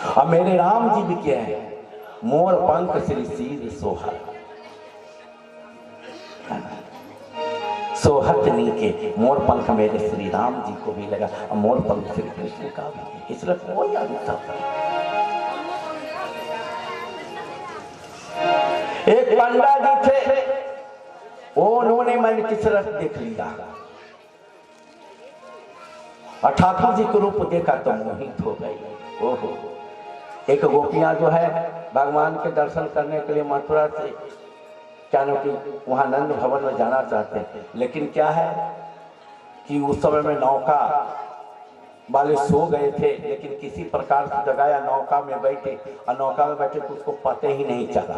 अब मेरे राम जी भी क्या है, मोर पंख श्री सीर सोहर, सोहत नीके मोर पंख मेरे श्री राम जी को भी लगा, और मोर पंख श्री कृष्ण का भी, इसलिए कोई अंतर नहीं। एक पंडा जी थे, उन्होंने मैंने किस रस देख लिया, और ठाकुर जी को रूप देखा तो मोहित हो गई। ओहो, एक गोपियां जो है भगवान के दर्शन करने के लिए मथुरा से क्या कि वहां नंद भवन में जाना चाहते हैं, लेकिन क्या है कि उस समय में नौका वाले सो गए थे, लेकिन किसी प्रकार से जगाया, नौका में बैठे, और नौका में बैठे तो उसको पता ही नहीं चला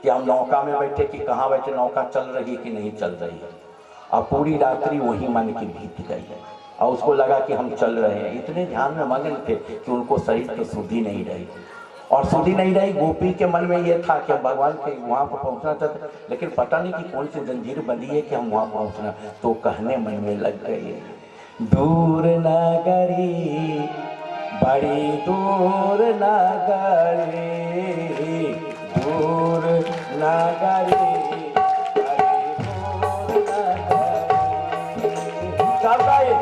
कि हम नौका में बैठे कि कहाँ बैठे, नौका चल रही कि नहीं चल रही है, और पूरी रात्रि वही मन की बीत गई है, और उसको लगा कि हम चल रहे हैं। इतने ध्यान में मगन थे कि उनको शरीर की शुद्धि नहीं रही, और शुद्धि नहीं रही। गोपी के मन में ये था कि हम भगवान के वहाँ पर पहुँचना चाहते, लेकिन पता नहीं कि कौन सी जंजीर बंधी है कि हम वहाँ पहुँचना, तो कहने मन में लग गई, दूर नगरी बड़ी दूर नगरी, दूर नगरी बड़ी दूर नगरी। सब गाइए,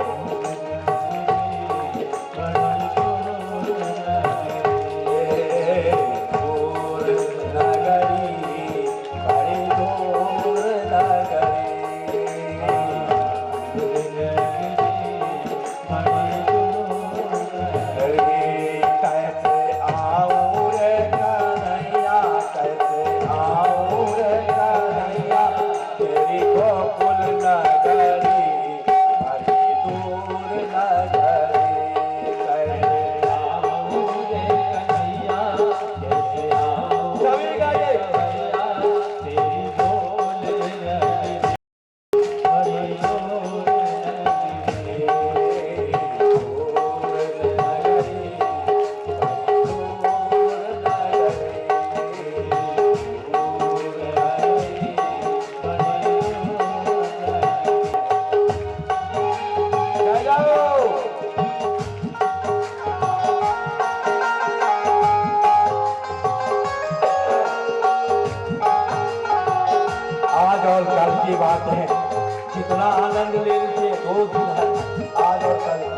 जितना आनंद ले लीजिए, 2 दिन है, आज और कल।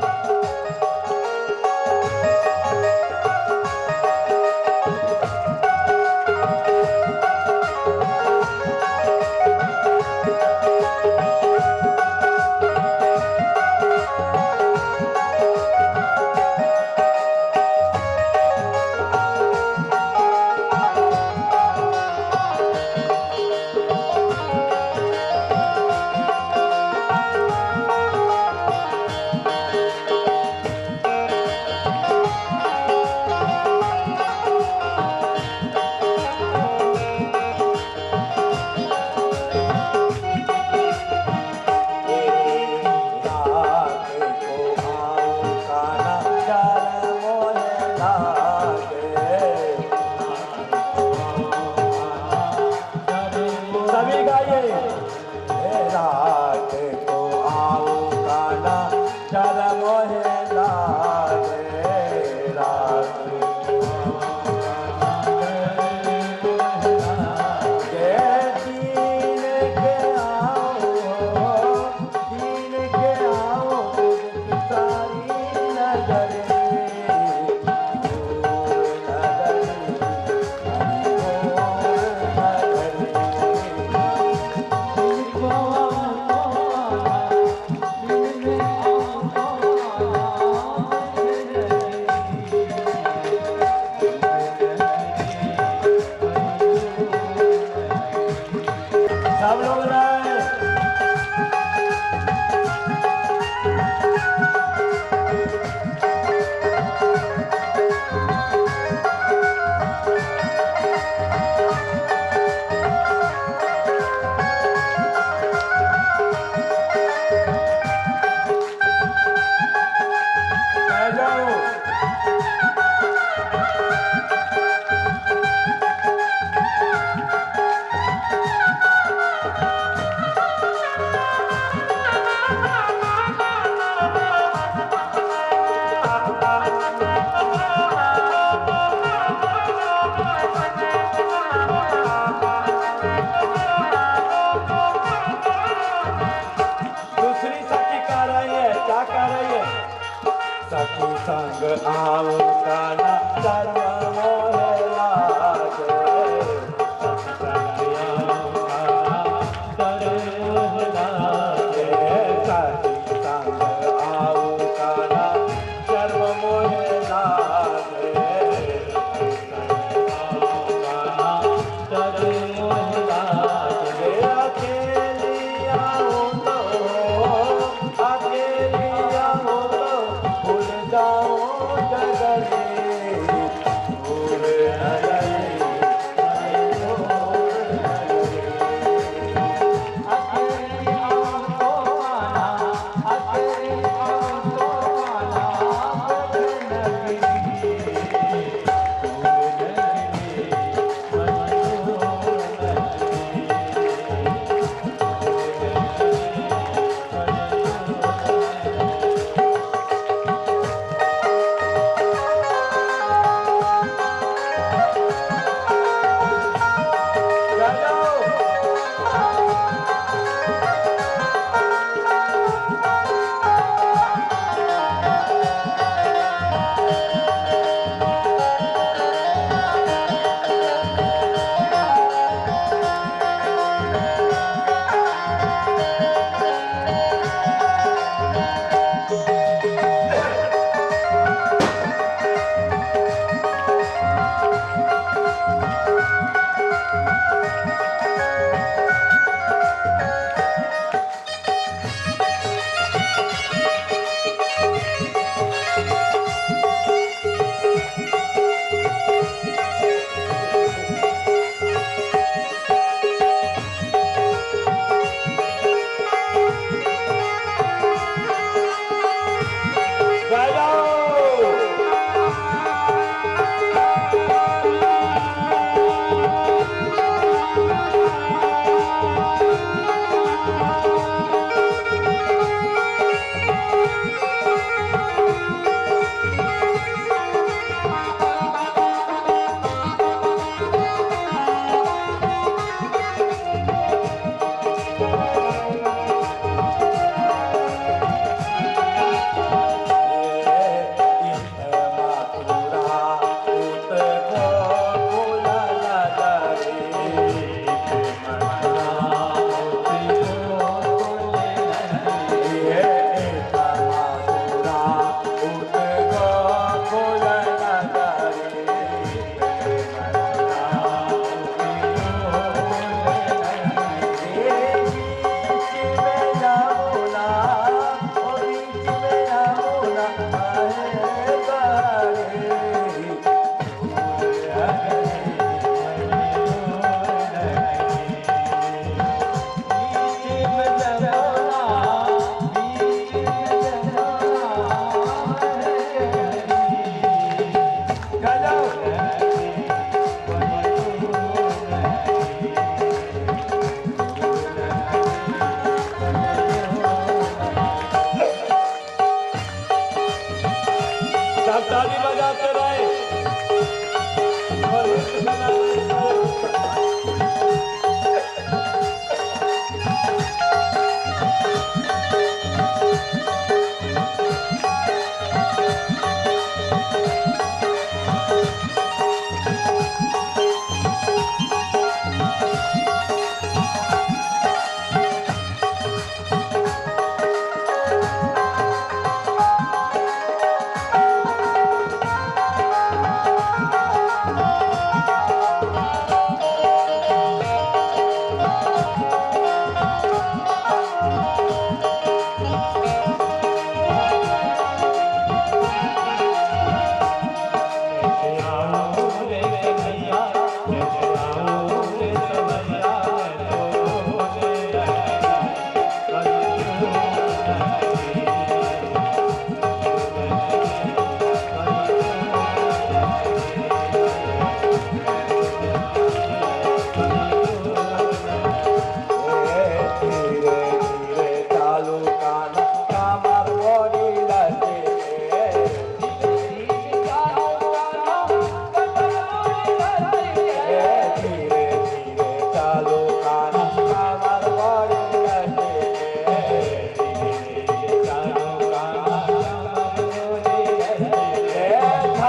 आओ काना सर्व मोह लागे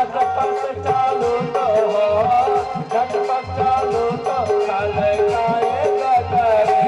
झटपट चालू तो हो, झटपट चालू तो कल गाए गगरे।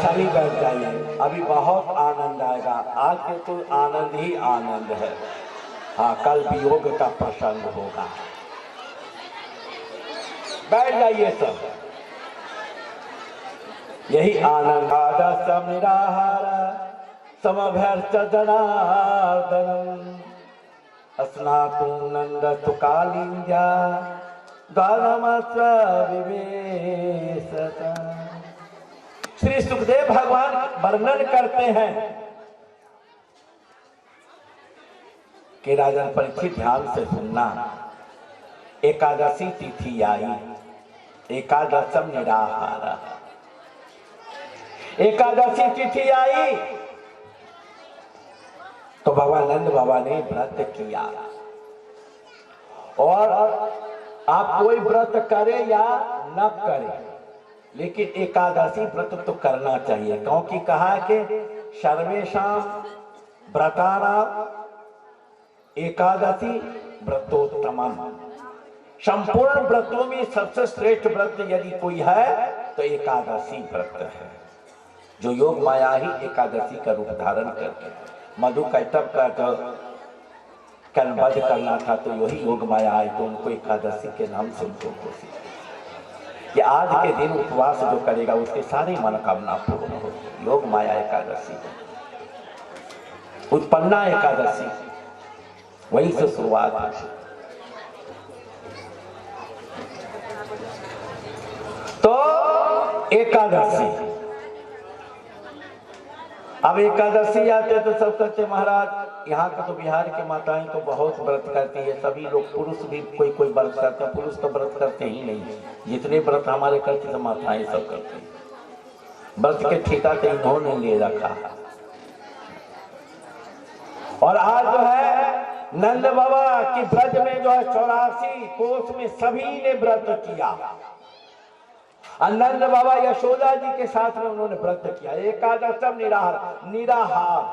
सभी बैठ जाइए, अभी बहुत आनंद आएगा। आज के तो आनंद ही आनंद है। हाँ, कल वियोग का प्रसंग होगा। बैठ जाइए सब। यही आनंद समिराहार समभ्यर्च जनार्दनम् अस्नातु नंद तुकालिंजा गानमस्व विवेशता। श्री सुखदेव भगवान वर्णन करते हैं कि राजन परीक्षित ध्यान से सुनना। एकादशी तिथि आई, एकादशम निराहार। एकादशी तिथि आई तो भगवान नंद बाबा ने व्रत किया। और आप कोई व्रत करे या न करे, लेकिन एकादशी व्रत तो करना चाहिए, क्योंकि कहा कि सर्वेषां व्रतानां एकादशी व्रतोत्तमम्। संपूर्ण व्रतों में सबसे श्रेष्ठ व्रत यदि कोई है तो एकादशी व्रत है, जो योग माया ही एकादशी का रूप धारण करते हैं। मधु कैटव का तो कर्मबद्ध करना था, तो यही योग माया आए तो उनको एकादशी के नाम से उनको घोषित कि आज के दिन उपवास जो करेगा उसके सारी मनोकामना पूर्ण हो। योग माया एकादशी। उत्पन्ना एकादशी वही से शुरुआत है। तो एकादशी, अब एकादशी आते तो सब कहते महाराज यहाँ का तो बिहार के माताएं तो बहुत व्रत करती है, सभी लोग पुरुष भी कोई कोई व्रत करते हैं, पुरुष तो व्रत करते ही नहीं, जितने व्रत हमारे करते तो माताएं सब करते हैं। व्रत के ठेका तो इन्होंने ले रखा। और आज जो है नंद बाबा की ब्रज में जो है 84 कोस में सभी ने व्रत किया। नंद बाबा यशोदा जी के साथ में उन्होंने व्रत किया। एकादशम निराहार, निराहार,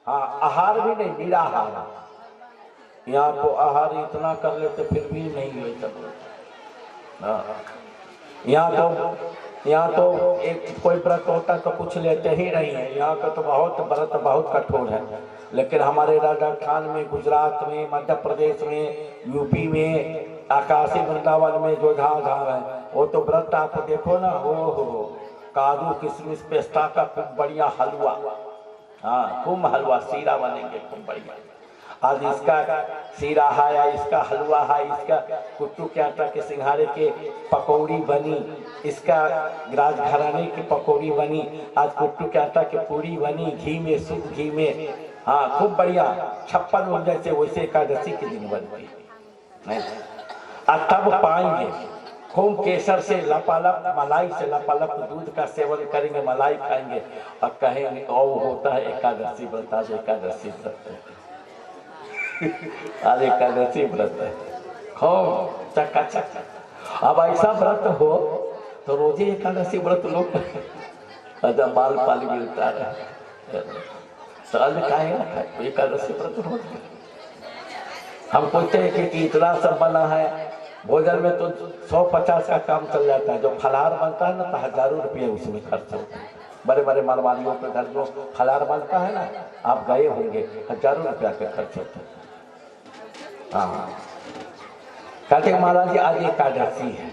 हाँ आहार भी नहीं, निराहार। यहाँ तो आहार इतना कर लेते फिर भी नहीं हुए सब। यहाँ तो एक कोई व्रत होता तो कुछ लेते ही नहीं है। यहाँ का तो बहुत व्रत बहुत कठोर है। लेकिन हमारे राजस्थान में, गुजरात में, मध्य प्रदेश में, यूपी में, आकाशी वृंदावन में जो जहाँ है वो तो व्रत आप देखो ना, हो काजू किशमिश पेस्ता का खूब बढ़िया हलवा, हाँ खूब हलवा, सीरा बनेंगे खूब बढ़िया। आज इसका सीरा है या इसका हलवा है, इसका कुट्टू के आटा के सिंघाड़े के पकौड़ी बनी, इसका राजघराने की पकौड़ी बनी, आज कुट्टू के आटा की पूरी बनी, घी में, शुद्ध घी में, हाँ खूब बढ़िया। 56 जैसे वैसे एकादशी के दिन बनती है। तब पाएंगे खूब केसर से लपालप, मलाई से लपालप दूध का सेवन करेंगे, मलाई खाएंगे और कहेंगे ओ होता है एकादशी व्रत, आज एकादशी व्रत है, आज एकादशी व्रत है, खूब चकाचक। अब ऐसा व्रत हो तो रोजे एकादशी व्रत लोग जब बाल पाली मिलता है तो आज खाए एकादशी व्रत हो। हम पूछते हैं कि इतना सब बना है, भोजन में तो 150 का काम चल जाता है। जो फलाहार बनता है ना तो हजारों रुपये उसमें खर्च होता है। बड़े बड़े मारवाड़ियों के घर जो फलाहार बनता है ना, आप गए होंगे, हजारों रुपया के खर्च होते हैं। हाँ कहते महाराज जी आज एकादशी है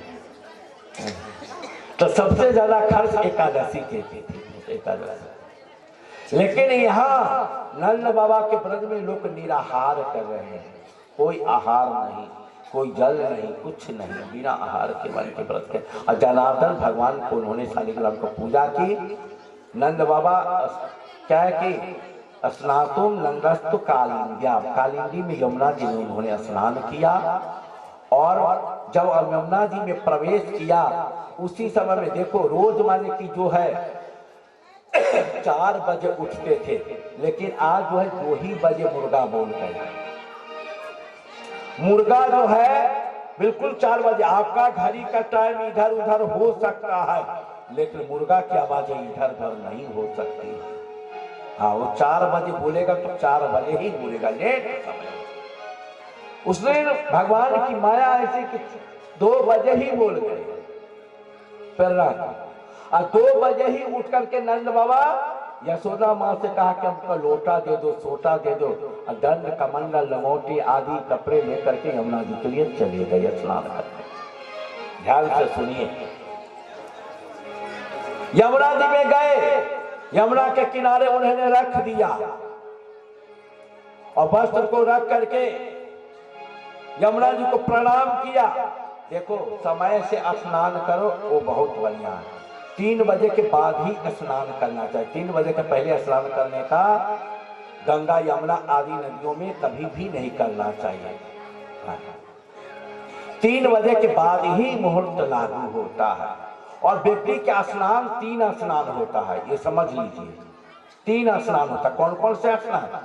तो सबसे ज्यादा खर्च एकादशी के थे, एकादशी। लेकिन यहाँ नंद बाबा के ब्रज में लोग निराहार कर रहे हैं, कोई आहार नहीं, कोई जल नहीं, कुछ नहीं, बिना आहार के वन के व्रत के। और जनार्दन भगवान को उन्होंने शालिग्राम को पूजा की। नंद बाबा क्या है कि स्नातुम नंदस्तु कालिंद्या, कालिंदी में यमुना जी में उन्होंने स्नान किया। और जब यमुना जी में प्रवेश किया उसी समय में देखो रोज माने की जो है 4 बजे उठते थे, लेकिन आज जो है 2 ही बजे मुर्गा बोल गए। मुर्गा जो है बिल्कुल 4 बजे, आपका घड़ी का टाइम इधर उधर हो सकता है लेकिन मुर्गा की आवाजें इधर उधर नहीं हो सकती। हाँ वो 4 बजे बोलेगा तो 4 बजे ही बोलेगा, लेट समय। उसने भगवान की माया ऐसी कि 2 बजे ही बोल गए फिर और 2 बजे ही उठ करके नंद बाबा यशोदा माँ से कहा कि हमको लोटा दे दो, सोटा दे दो, दंड कमंडल लंगोटी आदि कपड़े लेकर के यमुना जी के लिए चले गए स्नान करने। ध्यान से सुनिए, यमुना जी में गए, यमुना के किनारे उन्होंने रख दिया और वस्त्र को रख करके यमुना जी को प्रणाम किया। देखो समय से स्नान करो वो बहुत बढ़िया है। 3 बजे के बाद ही स्नान करना चाहिए। 3 बजे के पहले स्नान करने का गंगा यमुना आदि नदियों में कभी भी नहीं करना चाहिए। 3 बजे के बाद ही मुहूर्त लागू होता है। और व्यक्ति का स्नान 3 स्नान होता है, ये समझ लीजिए। 3 स्नान होता है। कौन कौन से स्नान?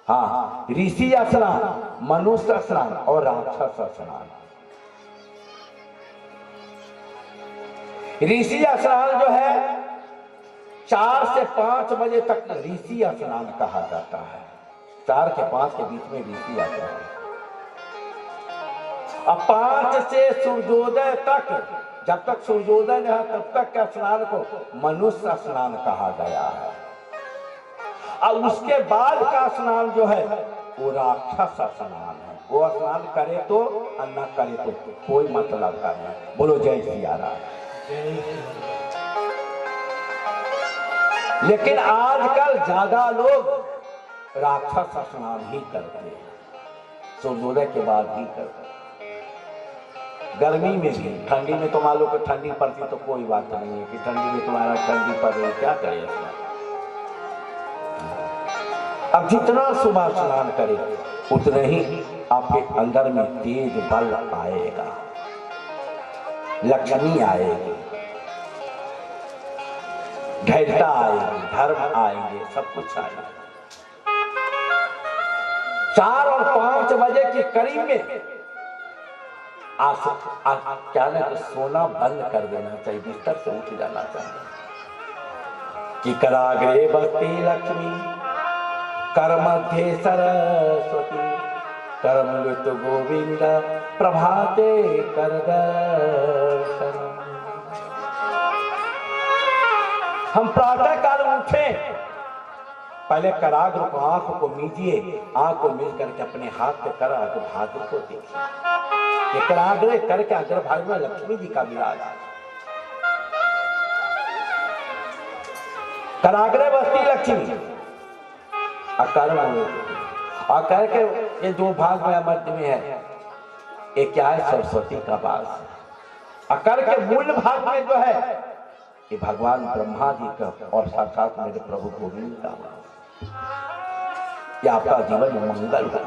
हाँ, ऋषि स्नान, मनुष्य स्नान और राक्षस स्नान। ऋषि स्नान जो है 4 से 5 बजे तक ऋषि स्नान कहा जाता है। 4 के 5 के बीच में ऋषि स्नान। अब 5 से सूर्योदय तक, जब तक सूर्योदय नहीं है तब तक के स्नान को मनुष्य स्नान कहा गया है। और उसके बाद का स्नान जो है वो राक्षस स्नान है। वो स्नान करे तो और न करे तो कोई मतलब का नहीं। बोलो जय सिया राम। लेकिन आजकल ज्यादा लोग राक्षस स्नान ही करते हैं, सूर्योदय के बाद ही करते हैं। गर्मी में भी, ठंडी में तो मान लो कि ठंडी पड़ती तो कोई बात नहीं है कि ठंडी में तुम्हारा ठंडी पड़ रही, क्या करे स्नान। अब जितना सुबह स्नान करे उतने ही आपके अंदर में तेज बल आएगा, लक्ष्मी आएगी, धैर्यता आएगी, धर्म आएंगे, सब कुछ आएगा। 4 और 5 बजे के करीब में क्या ना तो सोना बंद कर देना चाहिए, बिस्तर से उठ जाना चाहिए। कि कराग्रे बसती लक्ष्मी, कर मध्य सरस्वती, करमृत गोविंद प्रभाते कर दर्शन। हम प्रातः काल उठे, पहले कराग्र को आंख को मीजिए, आंख को मिल करके अपने हाथ पे कराग्र भाद्र को देखिए। ये कराग्र करके अग्रभाग में लक्ष्मी जी का विराज है। कराग्रे बसती लक्ष्मी, और करके ये 2 भाग में मध्य में है, एक क्या है सरस्वती का वास, अकर के मूल भाग में जो है कि भगवान ब्रह्मा जी का और साक्षात मेरे प्रभु गोविंद का वास। ये आपका जीवन मंगल हो।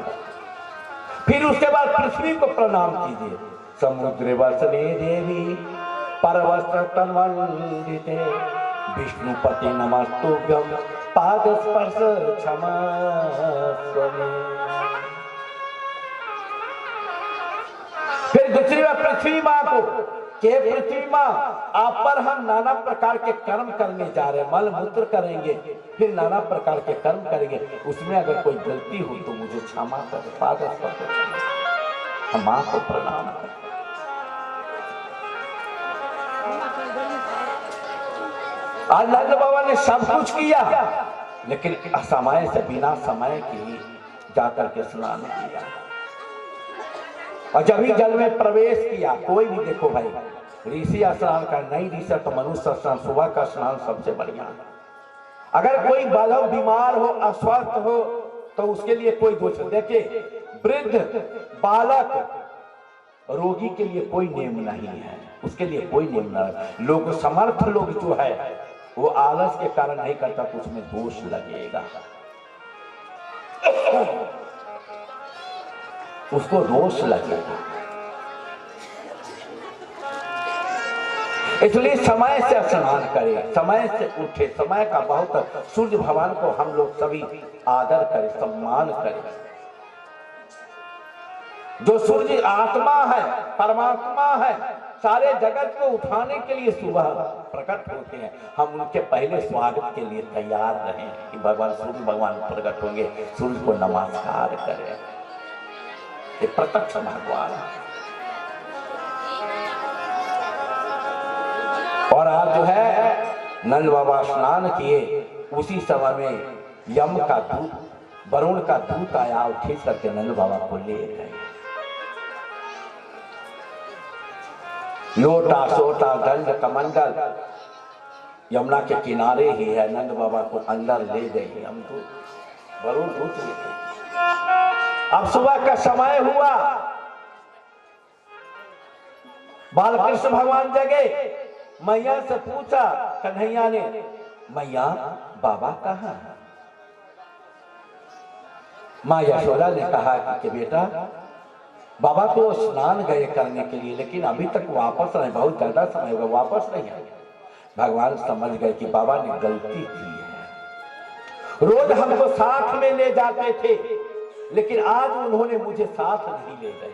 फिर उसके बाद पृथ्वी को प्रणाम कीजिए। समुद्र वसने देवी परवस्त्र तन्वंदिते, विष्णुपति नमस्तुभ्यं पाद स्पर्श क्षमास्वमे। फिर दूसरी बार पृथ्वी माँ को, के पृथ्वी माँ आप पर हम नाना प्रकार के कर्म करने जा रहे हैं, मल मूत्र करेंगे, फिर नाना प्रकार के कर्म करेंगे, उसमें अगर कोई गलती हो तो मुझे क्षमा कर, पाद स्पर्श। हम माँ को प्रणाम करें। आज नंद बाबा ने सब कुछ किया, लेकिन असमय से, बिना समय की जाकर के स्नान किया, और जब ही जल में प्रवेश किया। कोई भी देखो भाई, ऋषि स्नान का नहीं, ऋषि तो मनुष्य स्नान, सुबह का स्नान सबसे बढ़िया है। अगर कोई बालक बीमार हो, अस्वस्थ हो, तो उसके लिए कोई दोष, देखिए वृद्ध, बालक, रोगी के लिए कोई नियम नहीं है, उसके लिए कोई नियम नहीं है। लोग समर्थ लोग जो है वो आलस के कारण नहीं करता, तो उसमें दोष लगेगा, उसको दोष लगेगा। इसलिए समय से स्नान करें, समय से उठे, समय का बहुत, सूर्य भगवान को हम लोग सभी आदर करें, सम्मान करें। जो सूर्य आत्मा है, परमात्मा है, सारे जगत को उठाने के लिए सुबह प्रकट होते हैं। हम उनके पहले स्वागत के लिए तैयार रहें कि भगवान सूर्य भगवान प्रकट होंगे, सूर्य को नमस्कार करें। ये प्रत्यक्ष भगवान है। और आज जो है नंद बाबा स्नान किए, उसी समय में यम का दूत, वरुण का दूत आया, उठे करके नंद बाबा को ले गए। लोटा सोटा दंड कमंडल यमुना के किनारे ही है, नंद बाबा को अंदर ले गए हम तो, वरुण दूत ले गए। अब सुबह का समय हुआ, बालकृष्ण भगवान जगे, मैया से पूछा कन्हैया ने, मैया बाबा कहाँ है? माँ यशोदा ने कहा कि बेटा बाबा तो स्नान गए करने के लिए, लेकिन अभी तक वापस नहीं, बहुत ज्यादा समय हो गया, वापस नहीं आए। भगवान समझ गए कि बाबा ने गलती की है। रोज हमको साथ में ले जाते थे, लेकिन आज उन्होंने मुझे साथ नहीं ले गए।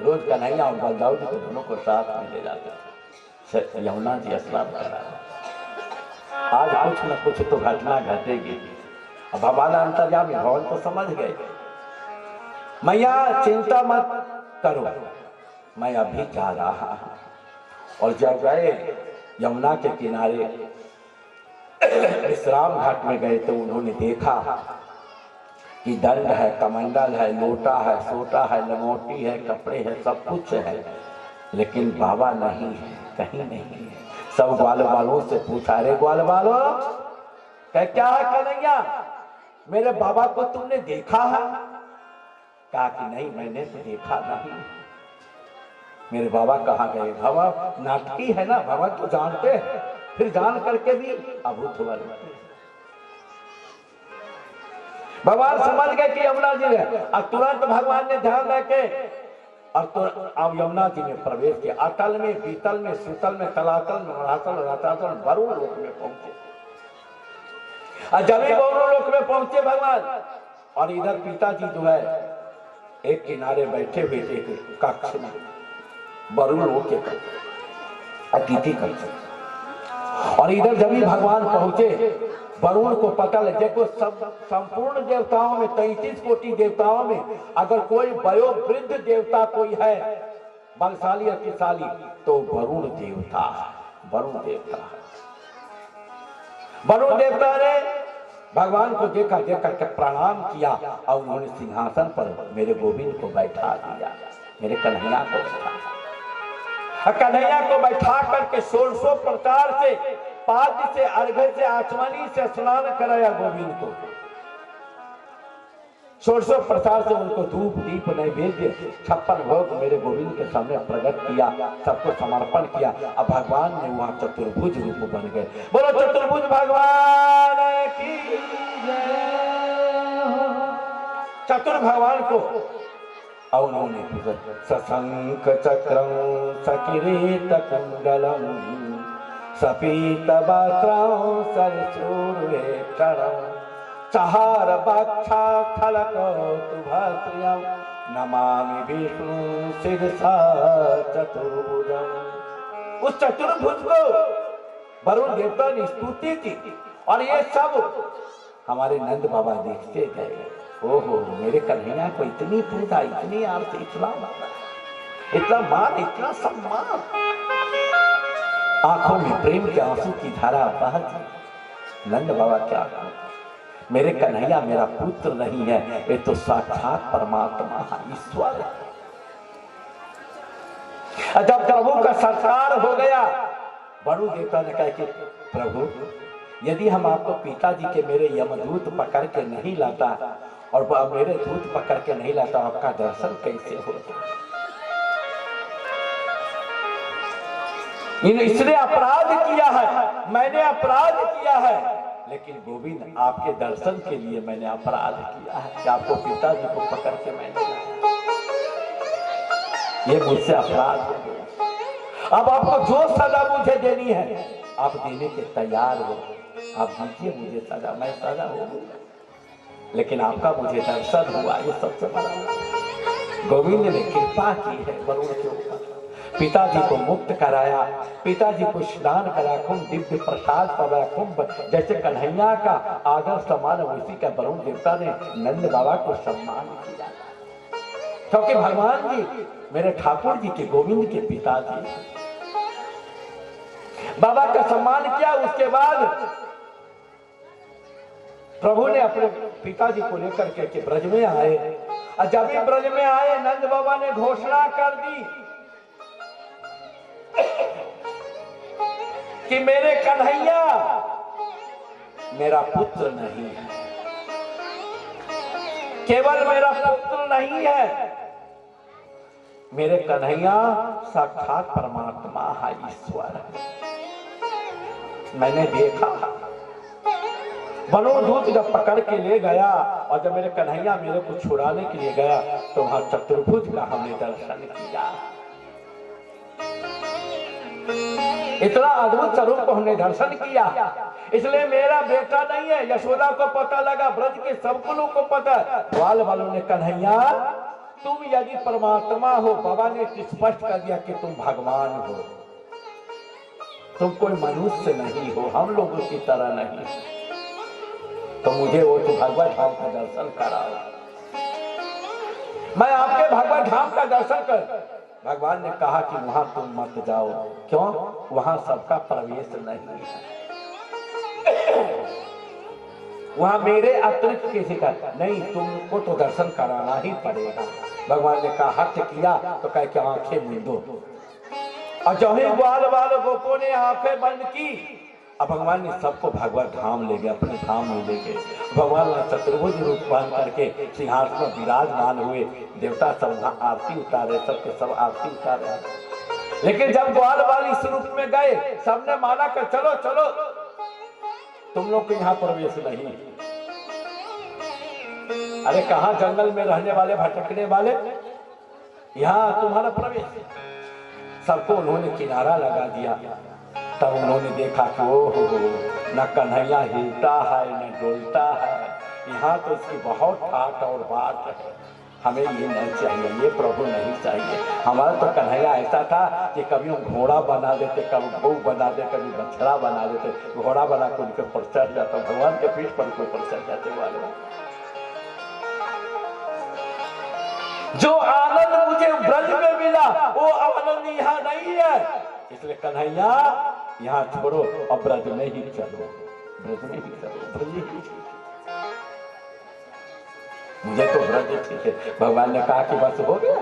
रोज कन्हैया और बलदाऊ जी को दोनों को साथ में ले जाते थे, यमुना जी स्नान करा। आज कुछ न कुछ तो घटना घटेगी। अब हमारा अंतर्यामी भगवान तो समझ गए, मैया चिंता मत करो, मैं अभी जा रहा हूं। और जब गए यमुना के किनारे विश्राम घाट में गए तो उन्होंने देखा कि दंड है, कमंडल है, लोटा है, सोटा है, लंगोटी है, कपड़े है, सब कुछ है, लेकिन बाबा नहीं है, कहीं नहीं है। सब ग्वाल वालों से पूछा, अरे ग्वाल वालों क्या है कन्हैया, मेरे बाबा को तुमने देखा है? कहा कि नहीं, मैंने तो देखा नहीं। मेरे बाबा कहाँ गए? बाबा नाटकी है ना, बाबा तो जानते हैं, फिर जान करके भी अभूत हुआ। भगवान समझ गए कि यमुना जी है, और तुरंत भगवान ने ध्यान रखे और तो अब यमुना जी में प्रवेश किया। अतल में, बीतल में, सुतल में, तलातल में, रसातल, रतातल, वरुण लोक में पहुंचे। और जब ही वरुण लोक में पहुंचे भगवान, और इधर पिताजी जो है एक किनारे बैठे हुए थे कक्ष में, वरुण लोक के अतिथि कक्ष। और इधर जब ही भगवान पहुंचे, वरुण को पता लग जाए, सब संपूर्ण देवताओं में 33 कोटि देवताओं में अगर कोई वयोवृद्ध देवता कोई है, बलशाली अतिशाली, तो वरुण देवता है। वरुण देवता है। वरुण देवता ने भगवान को देखा, देख करके प्रणाम किया और उन्होंने सिंहासन पर मेरे गोविंद को बैठा दिया, मेरे कन्हैया को बैठा। कन्हैया को बैठा करके 1600 प्रकार से, पाद्य से, अर्घ्य से, आचमनी से स्नान कराया गोविंद को। 1600 प्रकार से उनको धूप दीप नैवेद्य 56 भोग मेरे गोविंद के सामने प्रकट किया, सबको समर्पण किया। अब भगवान ने वहां चतुर्भुज रूप बन गए। बोलो चतुर्भुज भगवान की जय हो। चतुर भगवान को और उन्होंने सशंख चक्रम सकिरीट कुंडलम सपीत वस्त्रं सरसूर्वेक्षणं चहार बक्षा फलकौतुभश्रियं नमामि विष्णु शिरसा चतुर्भुजम्। उस चतुर्भुज को वरुण देवता ने स्तुति की और ये सब हमारे नंद बाबा देखते गए। ओहो, मेरे कन्हैया को इतनी पूजा, इतनी आरती, इतना मान, इतना सम्मान। आंखों में प्रेम के आंसू की धारा बहती। नंद बाबा क्या कहा, मेरे कन्हैया मेरा पुत्र नहीं है, ये तो साक्षात परमात्मा है, ईश्वर है। जब प्रभु का संस्कार हो गया, वरुण देवता ने कहा कि प्रभु, यदि हम आपको पिताजी के मेरे यमदूत पकड़ के नहीं लाता और मेरे दूत पकड़ के नहीं लाता, आपका दर्शन कैसे होता? इसने अपराध किया है, मैंने अपराध किया है, लेकिन गोविंद आपके दर्शन के लिए मैंने अपराध किया है कि आपको पिताजी को पकड़ के मैंने लाया। ये मुझसे अपराध हो गया। अब आपको जो सजा मुझे देनी है आप देने के तैयार हो, आप दीजिए मुझे सजा, मैं सजा हो गया, लेकिन आपका मुझे दर्शन हुआ, ये सबसे बड़ा। गोविंद ने कृपा की है वरुण के ऊपर, पिताजी को मुक्त कराया, पिताजी को स्नान करा, कुंभ दिव्य प्रसाद पाया, कुंभ जैसे कन्हैया का आदर सम्मान उसी का वरुण देवता ने नंद बाबा को सम्मान किया, क्योंकि भगवान जी मेरे ठाकुर जी के, गोविंद के पिताजी। बाबा का सम्मान किया। उसके बाद प्रभु ने अपने पिताजी को लेकर के ब्रज में आए, और जब भी ब्रज में आए नंद बाबा ने घोषणा कर दी कि मेरे कन्हैया मेरा पुत्र नहीं है, केवल मेरा पुत्र नहीं है, मेरे कन्हैया साक्षात परमात्मा है, ईश्वर है। मैंने देखा वरुण दूत जब पकड़ के ले गया और जब मेरे कन्हैया मेरे को छुड़ाने के लिए गया तो वहां चतुर्भुज का हमने दर्शन किया। इतना अद्भुत स्वरूप को हमने दर्शन किया। इसलिए मेरा बेटा नहीं है, यशोदा को पता लगा, ब्रज के सब लोगों को पता। ग्वाल वालों ने कन्हैया तुम यदि परमात्मा हो, बाबा ने स्पष्ट कर दिया कि तुम भगवान हो, तुम कोई मनुष्य नहीं हो, हम लोगों की तरह नहीं, तो मुझे वो तो भगवत धाम का दर्शन कराओ। मैं आपके भगवत धाम का दर्शन कर। भगवान ने कहा कि वहां तुम मत जाओ। क्यों? वहां सबका प्रवेश नहीं है, वहां मेरे अतिरिक्त किसी का नहीं, तुमको तो दर्शन कराना ही पड़ेगा। भगवान ने कहा हट किया तो कह के आंखें मूंदो, और जो ही ग्वाल वाले गोपों ने आंखें बंद की, अब भगवान ने सबको भगवत धाम ले गए, अपने धाम में ले गए। भगवान चतुर्भुज रूप धारण करके सिंहासन में विराजमान हुए। देवता सब वहां आरती उतारे, सबके सब आरती उतारे। लेकिन जब ग्वाल वाली इस रूप में गए, सबने माना कर चलो चलो, तुम लोग को यहाँ प्रवेश नहीं। अरे कहाँ जंगल में रहने वाले, भटकने वाले, यहाँ तुम्हारा प्रवेश। सबको उन्होंने किनारा लगा दिया। तब उन्होंने देखा कि ओहो, न कन्हैया हिलता है न डोलता है, यहाँ तो इसकी बहुत ठाट और बात है। हमें ये नहीं चाहिए, ये प्रभु नहीं चाहिए। हमारा तो कन्हैया ऐसा था कि कभी हम घोड़ा बना देते, कभी गऊ बना देते, कभी बछड़ा बना देते। घोड़ा बना के उनके पर चढ़ जाता, भगवान के पीठ पर कोई पर चढ़ जाते वाले। जो आनंद मुझे ब्रज में मिला, वो आनंद यहाँ नहीं है। इसलिए कन्हैया यहाँ छोड़ो और ब्रज में ही चलो, ब्रज में ही चलो, ब्रज ही चलो। मुझे तो ब्रज ठीक है। भगवान ने कहा कि बस हो गया,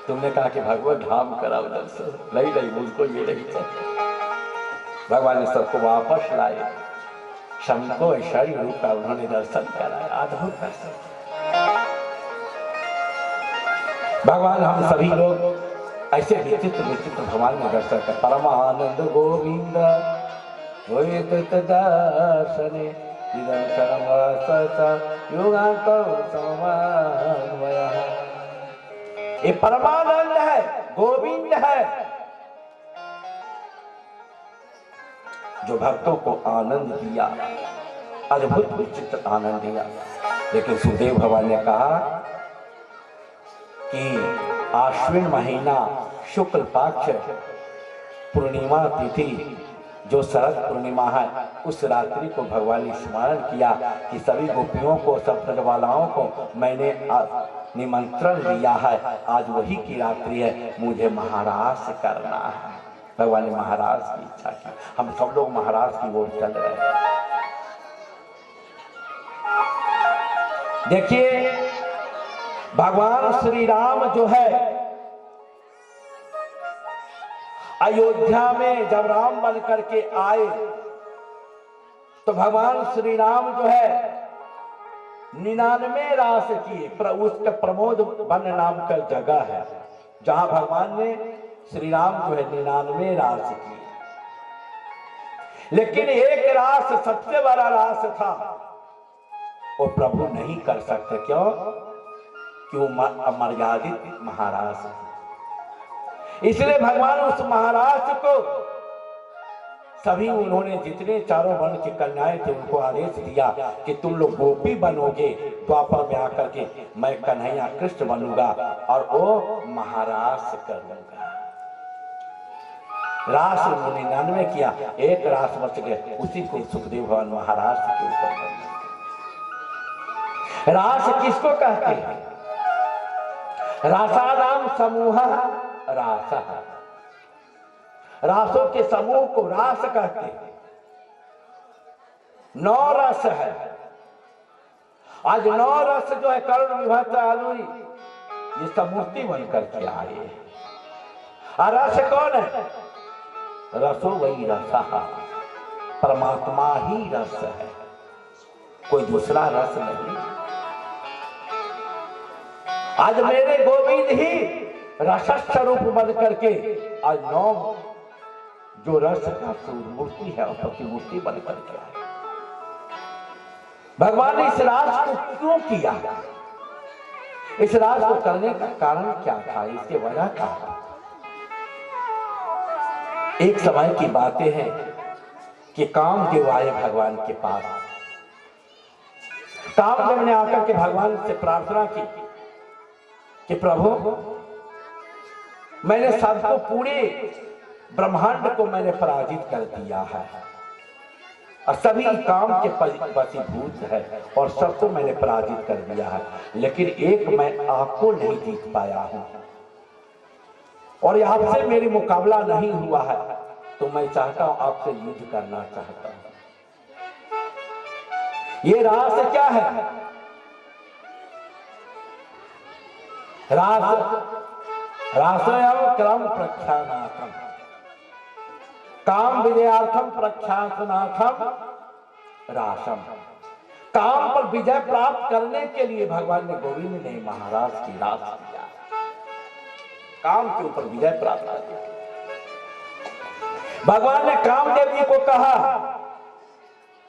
तुमने कहा कि भगवत धाम कराओ दर्शन, नहीं मुझको ये नहीं चाहिए। भगवान ने सबको वापस लाए, सबको ऐश्वर्य रूप का उन्होंने दर्शन कराया, अद्भुत दर्शन। भगवान हम सभी लोग ऐसे विचित्र विचित्र भगवान में दर्शन कर। परमानंद गोविंद दर्शने ये परमानंद है, गोविंद है, जो भक्तों को आनंद दिया, अद्भुत विचित्र आनंद दिया। लेकिन सुखदेव भगवान ने कहा कि आश्विन महीना शुक्ल पक्ष पूर्णिमा तिथि, जो शरद पूर्णिमा है, उस रात्रि को भगवान ने स्मरण किया कि सभी गोपियों को, सब ब्रजवालाओं को मैंने निमंत्रण दिया है, आज वही की रात्रि है, मुझे महाराज करना है। भगवान ने महाराज की इच्छा की। हम सब लोग महाराज की ओर चल रहे हैं। देखिए भगवान श्री राम जो है, अयोध्या में जब राम बन करके आए तो भगवान श्री राम जो है 99 रास किए। उसका प्रमोद वन नाम का जगह है, जहां भगवान ने श्री राम जो है 99 रास किए। लेकिन एक रास, सबसे बड़ा रास था, वो प्रभु नहीं कर सकते। क्यों? कि वो अमर्यादित महाराज है। इसलिए भगवान उस महाराज को सभी, उन्होंने जितने चारों वर्ण की कन्याएं थे उनको आदेश दिया कि तुम लोग गोपी बनोगे, द्वापर में आकर के मैं कन्हैया कृष्ण बनूंगा और वो महाराज करूंगा। रास उन्होंने 99 किया, एक रास बच गए, उसी को सुखदेव भगवान महाराज के ऊपर बने। रास किसको कहते हैं? रासानाम समूह रास, रासों के समूह को रास कहते हैं। 9 रस है। आज 9 रस जो है कर्ण विभक्त आलूरी, ये सब मूर्ति बनकर के आए। रस कौन है? रसो वही रसा, परमात्मा ही रस है, कोई दूसरा रस नहीं। आज मेरे गोविंद ही रस स्वरूप बन करके आज 9 जो रस का मूर्ति है और प्रतिमूर्ति बन करके आए। भगवान ने इस राज को क्यों किया? इस राज को करने का कारण क्या था? इसके वजह क्या था? एक समय की बातें हैं कि कामदेव आए भगवान के पास। कामदेव ने आकर के भगवान से प्रार्थना की कि प्रभु, मैंने सबको, पूरे ब्रह्मांड को मैंने पराजित कर दिया है और सभी काम के वशीभूत है और सबको मैंने पराजित कर दिया है, लेकिन एक मैं आपको नहीं जीत पाया हूं और आपसे मेरी मुकाबला नहीं हुआ है, तो मैं चाहता हूं आपसे युद्ध करना चाहता हूं। ये रास क्या है? रास, रासयम क्रम प्रख्यानातम, काम विजयार्थम प्रख्यातनाथम रासम। काम पर विजय प्राप्त करने के लिए भगवान ने गोविंद ने महाराज की रास किया, काम के ऊपर विजय प्राप्त करने के लिए। भगवान ने कामदेव जी को कहा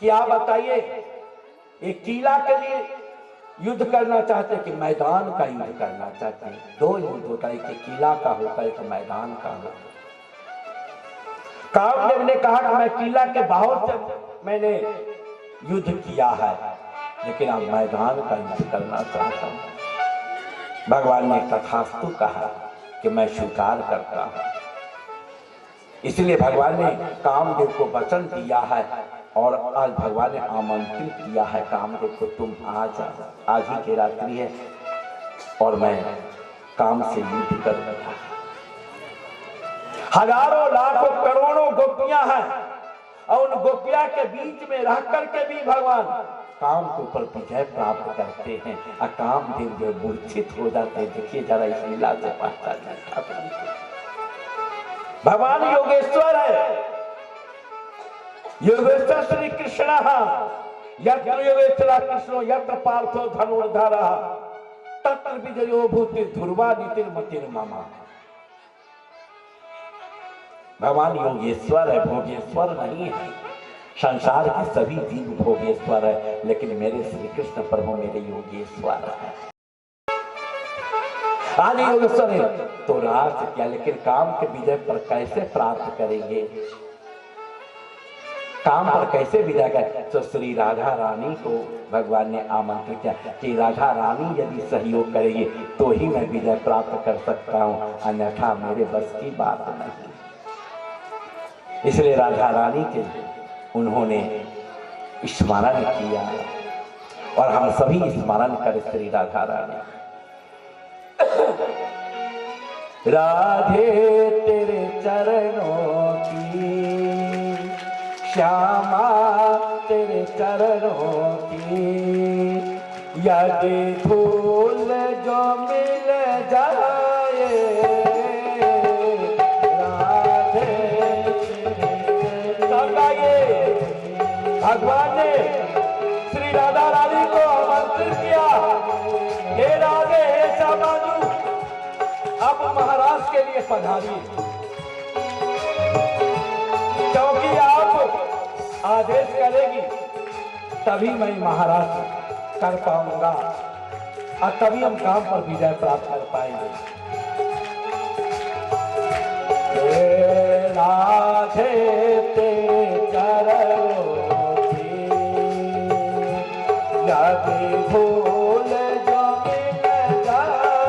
कि आप बताइए, एक किला के लिए युद्ध करना चाहते कि मैदान का युद्ध करना चाहते हैं? दो युद्ध होता है, एक किला का होता है, एक मैदान का होता है। कामदेव ने कहा कि मैं किला के बाहर से मैंने युद्ध किया है, लेकिन अब मैदान का युद्ध करना चाहता हूं। भगवान ने तथास्तु कहा कि मैं स्वीकार करता हूं। इसलिए भगवान ने कामदेव को वचन दिया है और आज भगवान ने आमंत्रित किया है कामदेव को, तुम आ जाओ, आज ही की रात्रि है और मैं काम से युद्ध करूंगा। हजारों लाखों करोड़ों गोपियां हैं और उन गोपियां के बीच में रह करके भी भगवान काम के ऊपर विजय प्राप्त करते हैं और कामदेव जो मूर्छित हो जाते हैं। देखिए जरा इस लीला से पहचान, भगवान योगेश्वर है, योगेश्वर श्री कृष्ण, यत्र योगेश्वर कृष्ण यत्र पार्थो धनुर्धर तत्र विजयो भूति ध्रुवा नीतिर मतिर मामा। भगवान योगेश्वर है, भोगेश्वर नहीं है। संसार के सभी जीव भोगेश्वर है, लेकिन मेरे श्री कृष्ण प्रभु मेरे योगेश्वर है। आज योगेश्वर है तो रास क्या, लेकिन काम के विजय पर कैसे प्राप्त करेंगे, काम पर कैसे विजय करें? तो श्री राधा रानी को भगवान ने आमंत्रित किया कि राधा रानी यदि सहयोग करेगी तो ही मैं विजय प्राप्त कर सकता हूं, अन्यथा मेरे बस की बात नहीं। इसलिए राधा रानी के उन्होंने स्मरण किया और हम सभी स्मरण करें श्री राधा रानी। राधे तेरे चरणों की श्यामा, तेरे चरणों की यदि धूल जो मिल जाए, भगवान ने श्री राधा रानी को आमंत्रित किया, हे राधे हे श्यामाजू, अब महाराज के लिए पधारिए, क्योंकि आप आदेश करेगी तभी मैं महाराज कर पाऊंगा और तभी हम काम पर विजय प्राप्त कर पाएंगे। राधे तेरे चरणों की यदि भूल जो मिल जाए,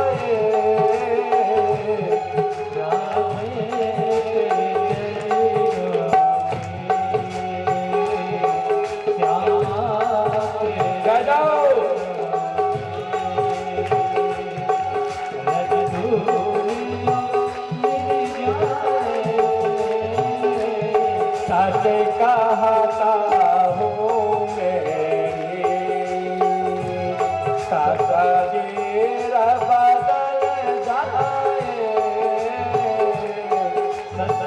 कहता हूँ मेरी तकदीर बदल जाए, सच कहता हूँ मेरी, सच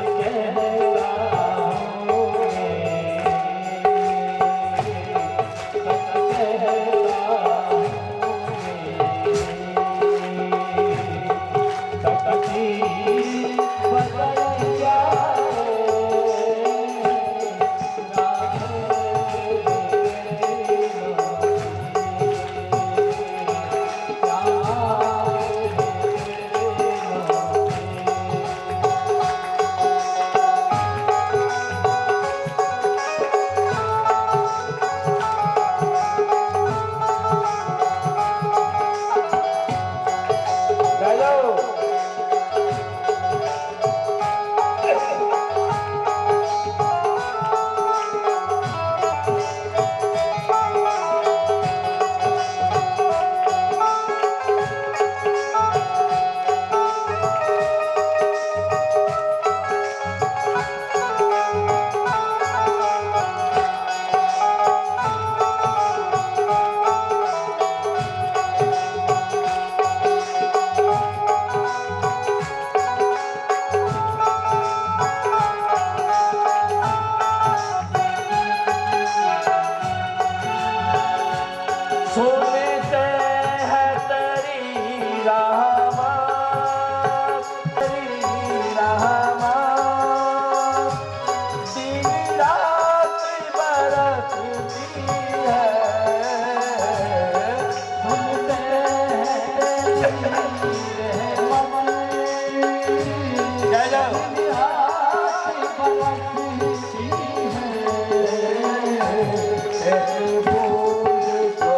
कहता हूँ मेरी, तकदीर बदल जाए। सुनते हैं तेरी रहमत, तेरी रहमत दिन रात बरसती है। सुनते हैं तेरी रहमत, जय जय एक बूंद को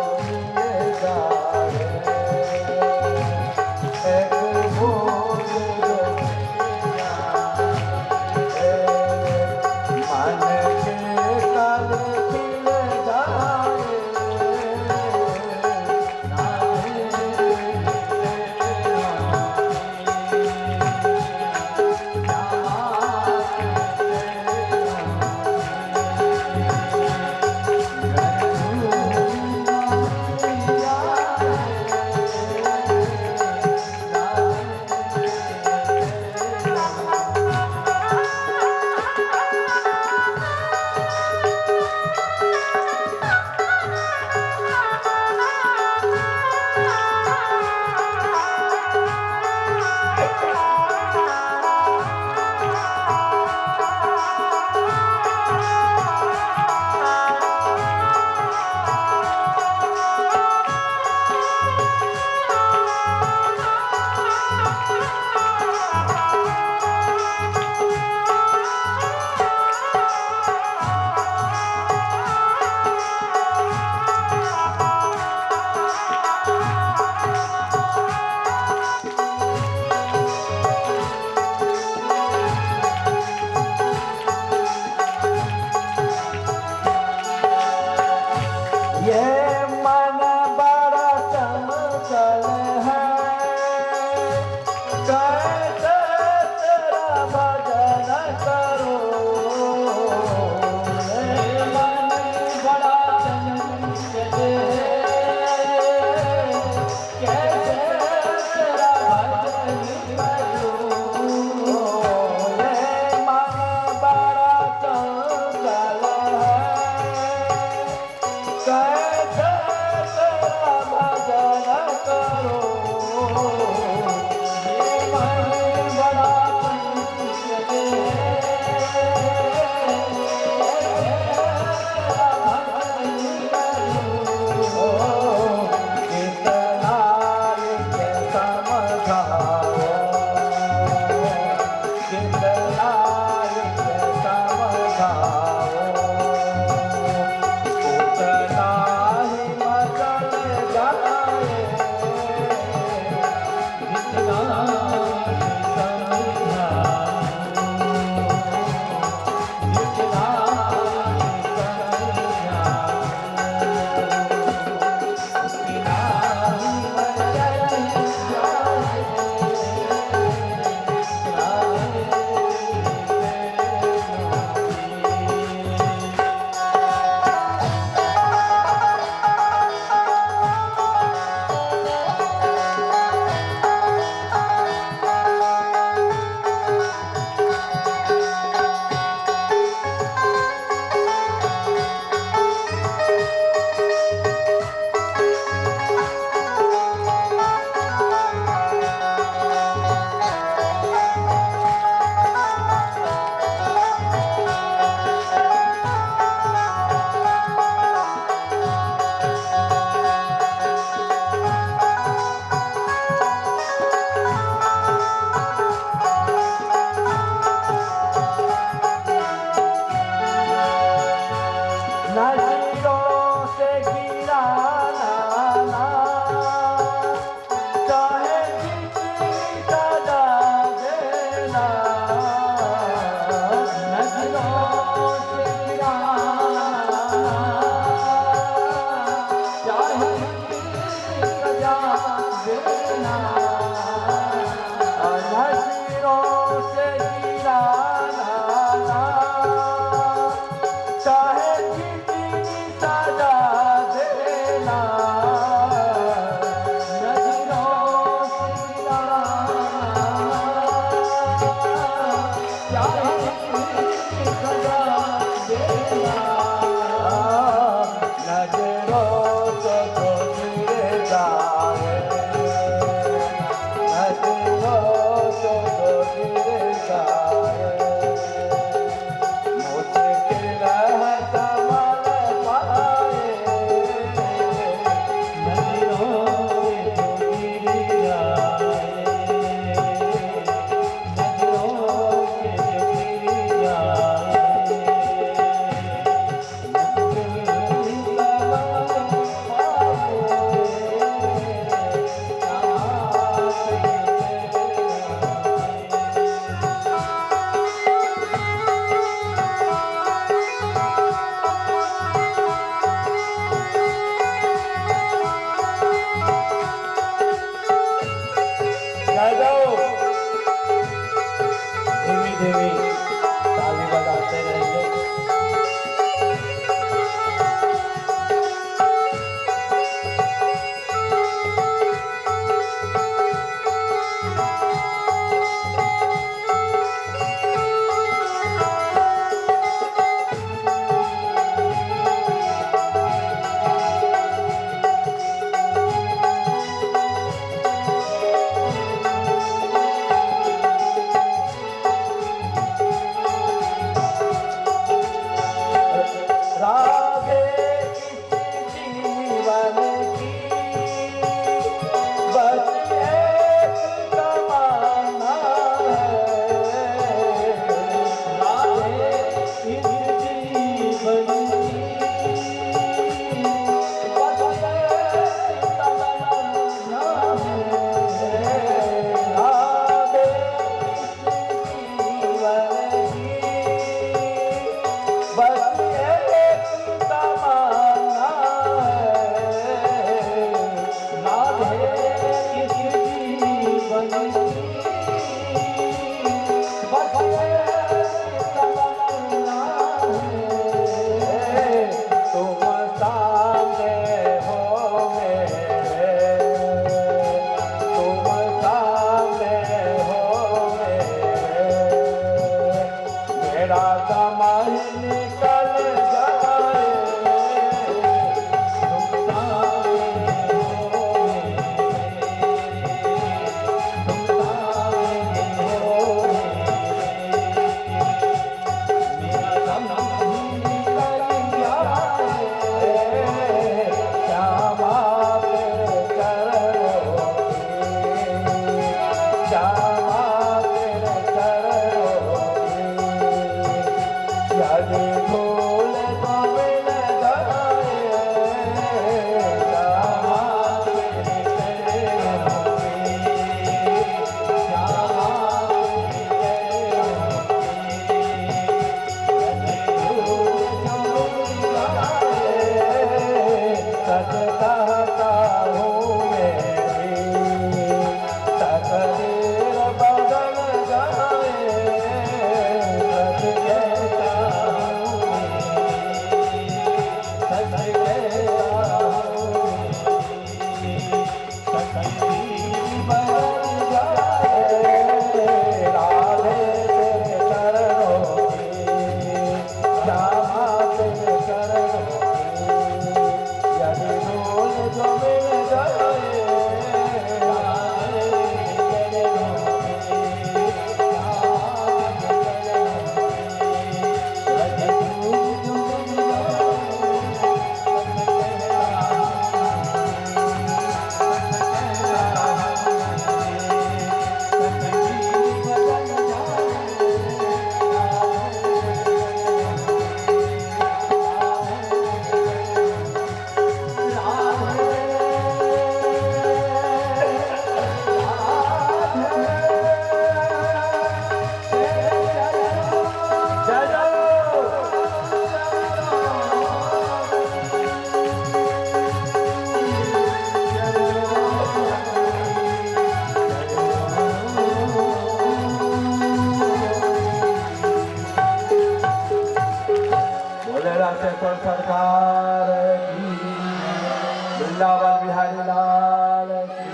बाल बिहारी लाल की,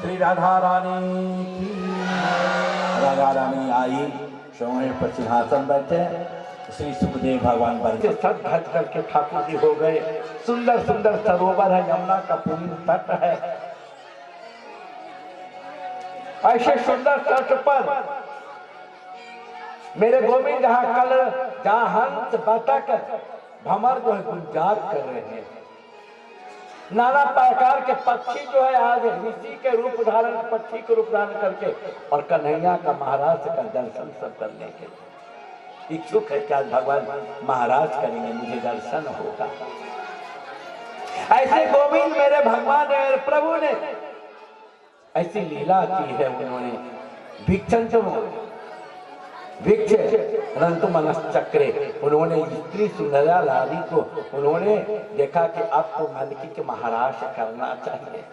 श्री राधा रानी की। राधा रानी आई, सोने पर सिंहासन बैठे, श्री सुखदेव भगवान बन सब घट करके ठाकुर जी हो गए। सुंदर सुंदर सरोवर है, यमुना का पूरी तट है। ऐसे सुंदर तट पर मेरे गोविंद जहाँ हंस बतख भमर जो है गुंजार कर रहे हैं। नाना प्रकार के पक्षी जो है आज ऋषि के रूप धारण, पक्षी के रूप धारण करके और कन्हैया का महाराज का दर्शन सब करने के इच्छुक है। क्या भगवान महाराज करेंगे, मुझे दर्शन होगा। ऐसे गोविंद मेरे भगवान मेरे प्रभु ने ऐसी लीला की है। उन्होंने भिक्ष रंतु मनश्चक्रे, उन्होंने स्त्री सुंदरा लारी को उन्होंने देखा कि अब तो मन की महाराज करना चाहिए,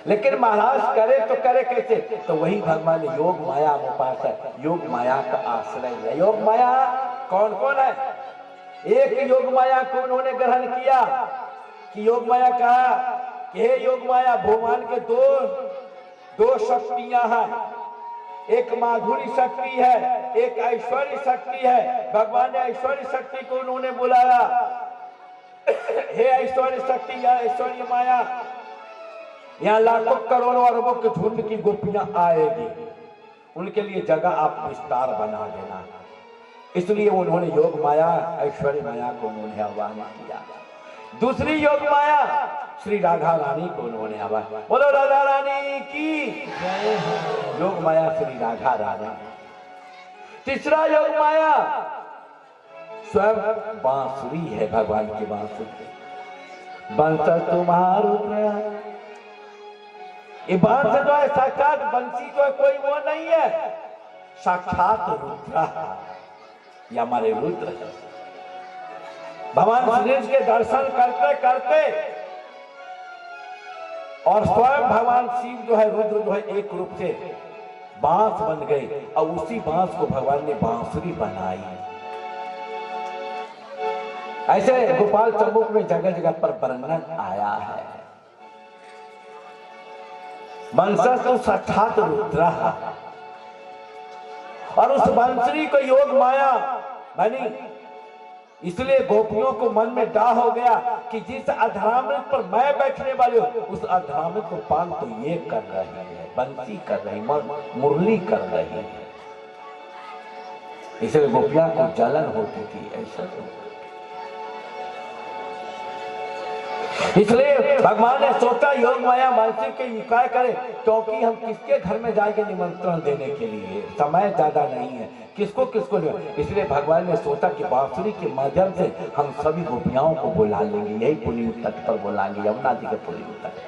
लेकिन महाराज करे तो करे कैसे? तो वही भगवान योग माया उपास है, योग माया का आश्रय है। योग माया कौन कौन है? एक योग माया को उन्होंने ग्रहण किया कि योग माया कहा कि हे योग माया, भगवान के दो शक्तियां हैं, एक माधुरी शक्ति है, एक ऐश्वर्य शक्ति है। भगवान ने ऐश्वर्य शक्ति को उन्होंने बुलाया, हे ऐश्वर्य शक्ति या ऐश्वर्य माया, यहाँ लाखों करोड़ों अरबों के झुंड की गोपियां आएगी, उनके लिए जगह आप विस्तार बना देना। इसलिए उन्होंने योग माया ऐश्वर्य माया को उन्होंने आह्वान किया। दूसरी योग माया श्री राधा रानी को उन्होंने आह्वान, बोलो राधा रानी की। योग माया श्री राधा रानी। तीसरा योग माया स्वयं बांसुरी है, भगवान की बांसुरी। बंसर तुम्हारो ये बांस जो है साक्षात बंसी जो है कोई वो नहीं है, साक्षात रुद्र या हमारे रुद्र। भगवान श्री कृष्ण के दर्शन करते करते और स्वयं भगवान शिव जो है रुद्र जो है एक रूप से बांस बन गए और उसी बांस को भगवान ने बांसुरी बनाई। ऐसे गोपाल चंबुक में जगह जगह पर वर्णन आया है। बंसर तो साक्षात रुद्र और उस बंसरी को योग माया बनी। इसलिए गोपियों को मन में डाह हो गया कि जिस अधरामृत पर मैं बैठने वाले हूं उस अधरामृत को पान तो ये कर रही है, बंसी कर रही, मुरली कर रही है। इसलिए गोपियां को जलन होती थी। ऐसा तो इसलिए भगवान ने सोचा योग माया मानसिक के उपाय करे, क्योंकि हम किसके घर में जाएंगे निमंत्रण देने के लिए, समय ज्यादा नहीं है, किसको किसको नहीं। इसलिए भगवान ने सोचा कि बांसुरी के माध्यम से हम सभी गोपियाओं को बुला लेंगे, यही पुलिन तट पर बुलाएंगे, यमुना जी के पुलिन तट पर।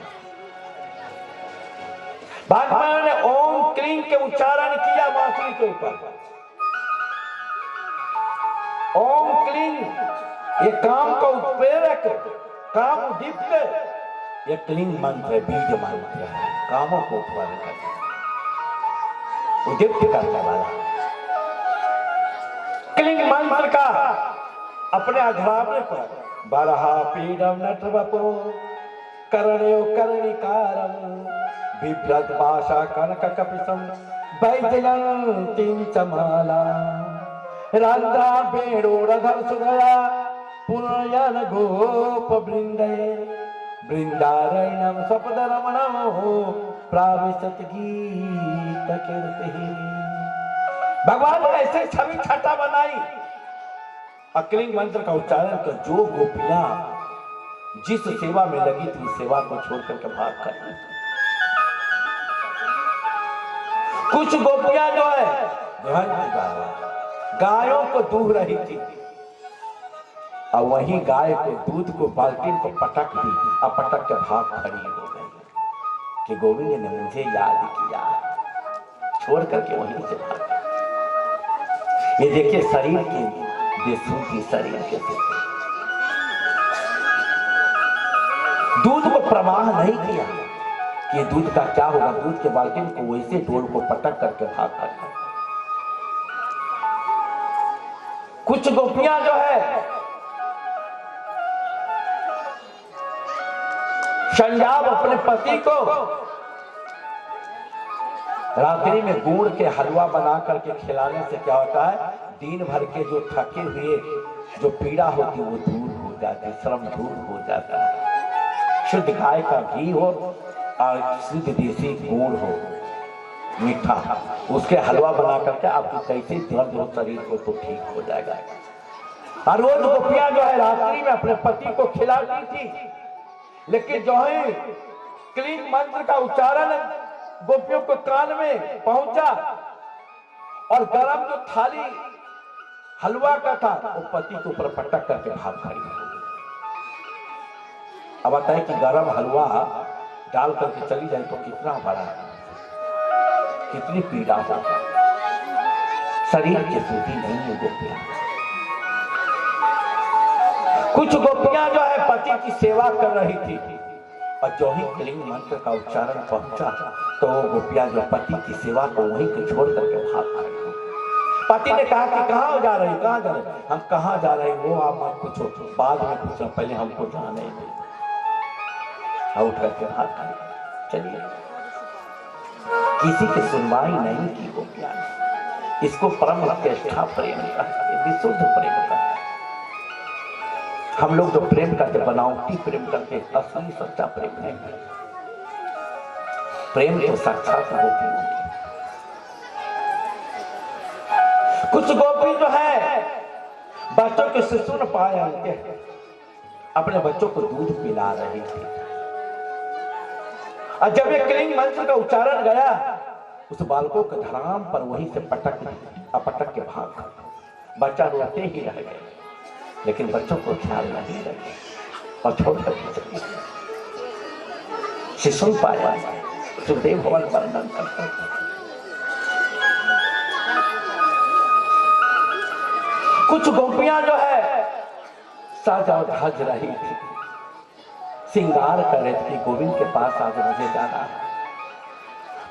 भगवान ने ओम क्लीं के उच्चारण किया बांसुरी के ऊपर। ओम क्लीं ये काम का उत्प्रेरक, काम दीप्त, ये क्लीं मंत्र है, बीज मंत्र है, कामों को उत्पन्न करने, उद्दीप्त करने वाला। क्लीं मंत्र का अपने अधरामृत पर बरहा पीडम नटवपो करणयो कर्णिकारम बिभ्रत भाषा कनक कपिसम वैजयंतीं चमाला राधा बेड़ोरधर सुधया पुनयन गोप वृंदे वृंदारण्यम सपद रमणम प्राविशत गीत कीर्ति। भगवान ने ऐसे छवि छटा बनाई, अक्लिंग मंत्र का उच्चारण कर जो गोपियां जिस सेवा में लगी थी उस सेवा को छोड़ करके भाग कर। कुछ गोपियां जो है गायों को दूह रही थी और वही गाय को दूध को बाल्टी को पटक दी और पटक के भाग खड़ी हो गई कि गोविंद ने मुझे याद किया, छोड़ करके वहीं से भाग। ये देखिए शरीर की बेसुधी, शरीर के दूध को प्रवाह नहीं किया कि दूध का क्या होगा, दूध के बाल्टी को वैसे डोल को पटक करके भाग कर। कुछ गोपियां जो है संजाब अपने पति को रात्रि में गुड़ के हलवा बना करके खिलाने से क्या होता है, दिन भर के जो थके हुए जो पीड़ा होती वो दूर हो जाती है, श्रम दूर हो जाता है। शुद्ध गाय का घी हो और शुद्ध देसी गुड़ हो मीठा, उसके हलवा बना करके आपको कैसे दर्द हो शरीर को तो ठीक हो जाएगा। और रोज गोपियां जो है रात्रि में अपने पति को खिलाती थी, लेकिन जो है क्लीन मंत्र का उच्चारण गोपियों को कान में पहुंचा और गरम जो थाली हलवा का था वो पति के ऊपर पटक करके भाग खड़ी हो गई। अब बताए कि गरम हलवा डाल करके चली जाए तो कितना बड़ा, कितनी पीड़ा हो, शरीर की शुद्धि नहीं है गोपियां। कुछ गोपियां जो है पति की सेवा कर रही थी और जो ही क्लीन मंत्र का उच्चारण पहुंचा तो गोपियां जो पति की सेवा को वहीं को छोड़ करके भाग खड़ी। पति ने कहा कि कहाँ जा रही, कहाँ जा रही, हम कहाँ जा रहे वो आप मत पूछो, बाद में पूछो, पहले हमको जाने दे। उठ करके भाग खड़ी। चलिए, किसी की सुनवाई नहीं की गोपियां ने। इसको परम श्रेष्ठा प्रेम कहते, विशुद्ध प्रेम कहते। हम लोग जो प्रेम करते बनावटी प्रेम करते, असली सच्चा प्रेम नहीं करते। प्रेम तो साक्षात गोपी होती। कुछ गोपी जो है बच्चों के शिशु न पाए अपने बच्चों को दूध पिला रही थी, और जब ये क्लीन मंत्र का उच्चारण गया उस बालकों के धराम पर वहीं से पटक के भाग, बच्चा रोते ही रह गए, लेकिन बच्चों को ख्याल नहीं रखे और छोड़ कर शिशु पाया। सुखदेव भवन वर्णन करते हैं। कुछ गोपियां जो है साज और धज रही थी, श्रृंगार कर रही थी, गोविंद के पास आज मुझे जाना है,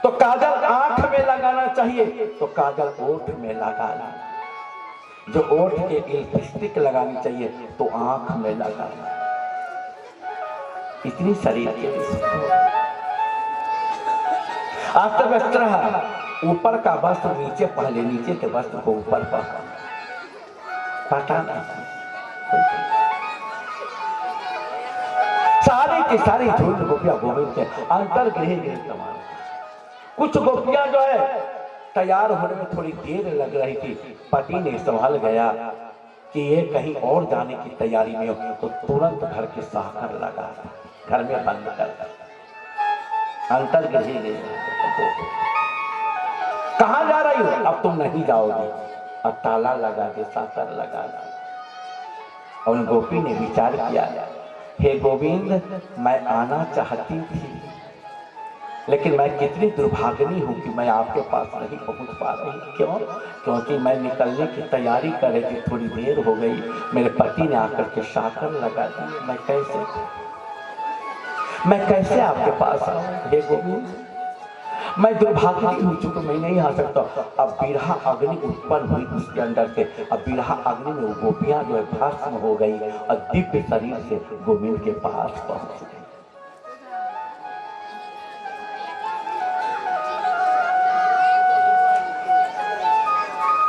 तो काजल आंख में लगाना चाहिए तो काजल ओठ में लगाना, जो ओठ के लिपस्टिक लगानी चाहिए तो आंख में लगाना। इतनी शरीर के अस्त्र वस्त्र, ऊपर का वस्त्र नीचे पहले, नीचे के वस्त्र को ऊपर पहना, सारी की सारी झूठ गोपियां गोविंद के अंतर्गृह गृह। कुछ गोपियां जो है तैयार होने में थोड़ी देर लग रही थी, पति ने संभाल गया कि ये कहीं और जाने की तैयारी में हो, तो तुरंत घर के साकर लगा, घर में बंद कर, अंतर्गृह गृह। कहां जा रही हो, अब तुम नहीं जाओगी, और ताला लगा के साकर लगा। और उन गोपी ने विचार किया, हे गोविंद मैं आना चाहती थी, लेकिन मैं कितनी दुर्भाग्यनी हूं कि मैं आपके पास नहीं पहुंच पा रही। क्यों? क्योंकि मैं निकलने की तैयारी कर रही थी, थोड़ी देर हो गई, मेरे पति ने आकर के साकर लगा दी, मैं कैसे आपके पास आऊं? हे गोविंद मैं दुर्भाग्यवती हूँ, चूंकि मैं नहीं आ सकता। अब बिरहा अग्नि उत्पन्न हुई उसके अंदर से, अब बिरहा अग्नि में वो गोपियां जो है भस्म हो गई और दिव्य शरीर से गोविंद के पास पहुंच गई।